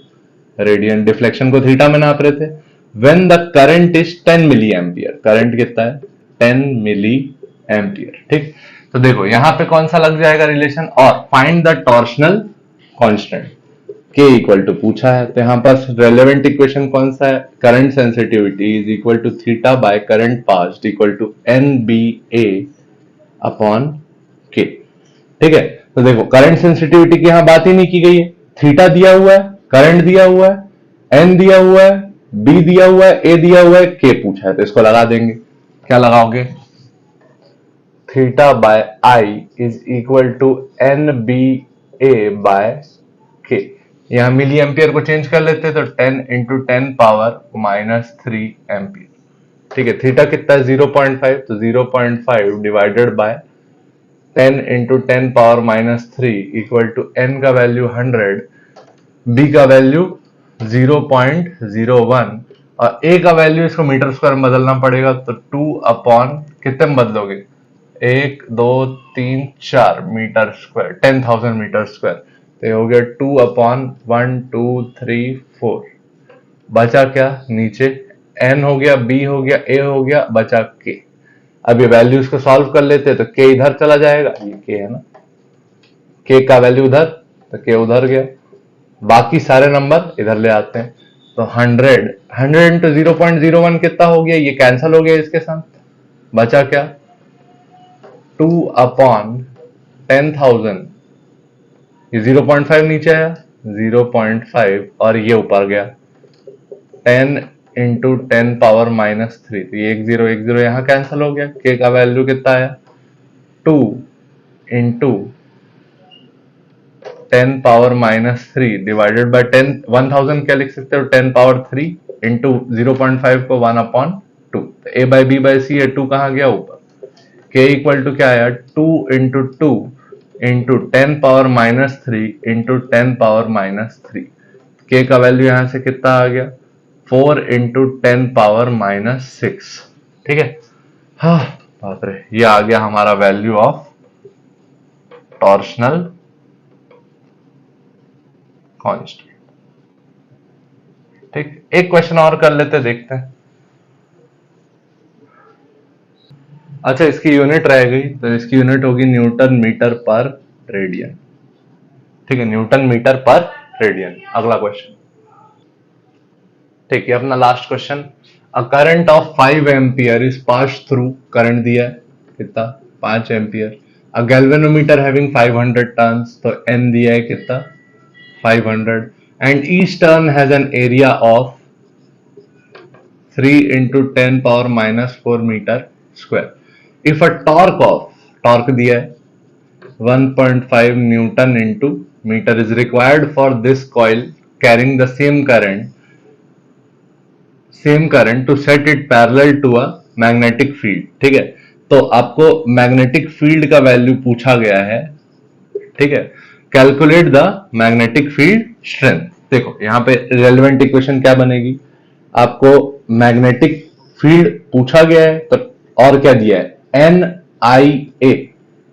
रेडियन। डिफ्लेक्शन को थीटा में नाप रहे थे। When the current is 10 milliampere, current कितना है 10 मिली एम्पियर, ठीक। तो देखो यहां पे कौन सा लग जाएगा रिलेशन, और find the torsional constant K equal to पूछा है, तो यहाँ पर रेलेवेंट इक्वेशन कौन सा है, current sensitivity is equal to theta by current passed equal to NBA upon K। ठीक है, तो देखो करंट सेंसिटिविटी की यहां बात ही नहीं की गई है, थीटा दिया हुआ है, करंट दिया हुआ है, N दिया हुआ है, B दिया हुआ है, A दिया हुआ है, K पूछा है, तो इसको लगा देंगे। क्या लगाओगे, theta by I is equal to NBA by K। यहां मिली एम्पियर को चेंज कर लेते तो 10 इंटू 10 पावर -3 एम्पियर। ठीक है, थीटा कितना है 0.5, तो 0.5 divided by 10 into 10 power -3 equal to n का वैल्यू 100, b का वैल्यू 0.01 और a का वैल्यू इसको मीटर स्क्वायर में बदलना पड़ेगा, तो 2 अपॉन कितने में बदलोगे, 1 2 3 4 मीटर स्क्वायर, 10,000 मीटर स्क्वायर, तो ये हो गया 2 अपॉन 1 2 3 4। बचा क्या नीचे, n हो गया, b हो गया, a हो गया, बचा k। अब ये वैल्यूज को सॉल्व कर लेते हैं तो k इधर चला जाएगा, ये k है ना, k का वैल्यू उधर, तो k उधर गया, बाकी सारे नंबर इधर ले आते हैं, तो 100 इंटू 0.01 कितना हो गया, ये कैंसिल हो गया इसके साथ, बचा क्या 2 अपॉन 10,000, ये 0.5 नीचे आया 0.5 और ये ऊपर गया 10 इंटू 10 पावर -3, तो ये 1 0 यहां कैंसिल हो गया, k का वैल्यू कितना आया 2 इंटू 10 पावर -3 डिवाइडेड बाय 10, 1000 क्या लिख सकते हो 10 पावर 3 इंटू 0.5 को 1 upon 2, a by B by C है, 2 कहां गया ऊपर, k इक्वल टू क्या आया 2 into 2 into 10 power -3 into 10 power -3, k का वैल्यू यहां से कितना आ गया 4 इंटू 10 पावर -6। ठीक है, हाँ बाप रे, ये आ गया हमारा वैल्यू ऑफ टॉर्शनल कांस्टेंट। ठीक, एक क्वेश्चन और कर लेते, देखते हैं। अच्छा, इसकी यूनिट रह गई, तो इसकी यूनिट होगी न्यूटन मीटर पर रेडियन। ठीक है, न्यूटन मीटर पर रेडियन। अगला क्वेश्चन, ठीक है, अपना last question, a current of 5 ampere is pass through, current दिया है कितना 5 ampere, a galvanometer having 500 turns, तो n दिया है कितना 500, and each turn has an area of 3 into 10 power -4 metre square. If a torque of, torque दिया है 1.5 newton into metre is required for this coil carrying the same current to set it parallel to a magnetic field. ठीक है, तो आपको magnetic field का value पूछा गया है। ठीक है, calculate the magnetic field strength. देखो यहां पे रेलेवेंट इक्वेशन क्या बनेगी, आपको मैग्नेटिक फील्ड पूछा गया है, तो और क्या दिया है NIA,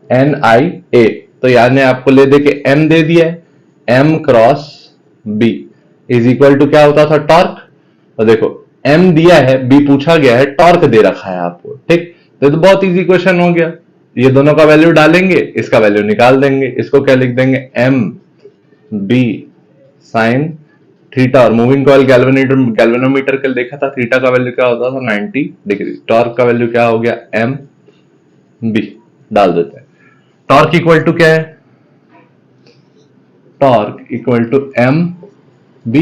NIA, तो यानी आपको ले दे के M दे दिया है, M cross B is equal to क्या होता था टॉर्क, तो देखो M दिया है, B पूछा गया है, टॉर्क दे रखा है आपको। ठीक, तो बहुत इजी क्वेश्चन हो गया, ये दोनों का वैल्यू डालेंगे, इसका वैल्यू निकाल देंगे, इसको क्या लिख देंगे MB साइन थीटा, और मूविंग कॉइल गैल्वेनोमीटर के देखा था थीटा का वैल्यू क्या होता था 90 डिग्री, टॉर्क का वैल्यू क्या हो गया MB, डाल देते हैं। टॉर्क इक्वल टू क्या है, torque equal to MB,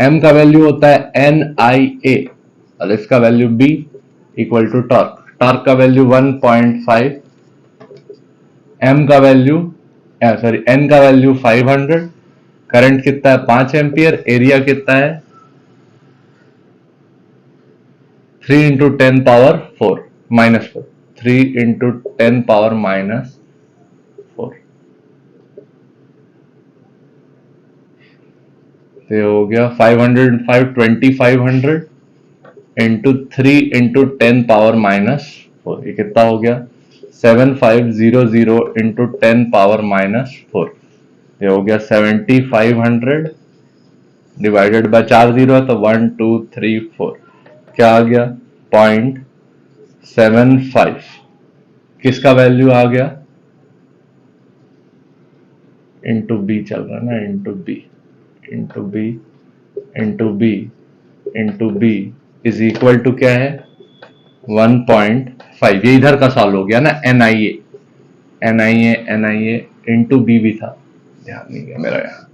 M का वैल्यू होता है NIA और इसका value B equal to torque, torque का वैल्यू 1.5, M का वैल्यू N का वैल्यू 500, करंट कितना है 5 एम्पियर, एरिया कितना है 3 इंटू 10 पावर 4 -4, 3 इंटू 10 पावर -4, तो हो गया 2500 इंटू 3 इंटू 10 पावर -4, ये कितना हो गया 7500 इंटू 10 पावर -4, ये हो गया 7500 डिवाइडेड बाय 4 जीरो है तो 1 2 3 4, क्या आ गया 0.75, किसका वैल्यू आ गया, इंटू बी चल रहा है ना, into B into B into B into B is equal to क्या है 1.5। ये इधर का सॉल्व हो गया ना, NIA इंटू बी भी था, ध्यान नहीं गया मेरा यहाँ,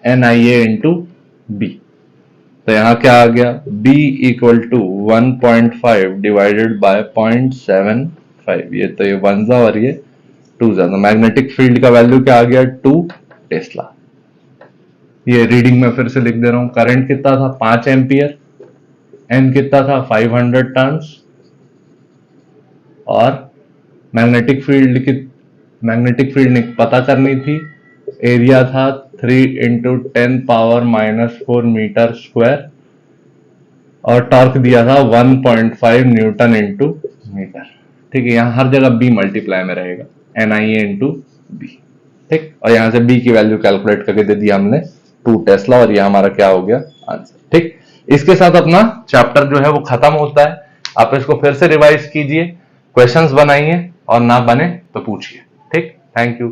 NIA इंटू बी। तो यहां क्या आ गया, B equal to 1.5 divided by 0.75। ये तो ये 1 जा और ये 2 जा, तो मैग्नेटिक फील्ड का वैल्यू क्या आ गया 2 टेस्ला। ये रीडिंग में फिर से लिख दे रहा हूं, करंट कितना था 5 एम्पियर, एन कितना था 500 टर्न्स, और मैग्नेटिक फील्ड पता करनी थी, एरिया था 3 इंटू 10⁻⁻⁴ मीटर स्क्वायर, और टॉर्क दिया था 1.5 न्यूटन इंटू मीटर। ठीक है, यहां हर जगह बी मल्टीप्लाई में रहेगा, NIA इंटू बी। ठीक, और यहां से बी की वैल्यू कैलकुलेट करके दे दिया हमने 2 टेस्ला, और यह हमारा क्या हो गया आंसर। ठीक, इसके साथ अपना चैप्टर जो है वो खत्म होता है। आप इसको फिर से रिवाइज कीजिए, क्वेश्चंस बनाइए, और ना बने तो पूछिए। ठीक, थैंक यू।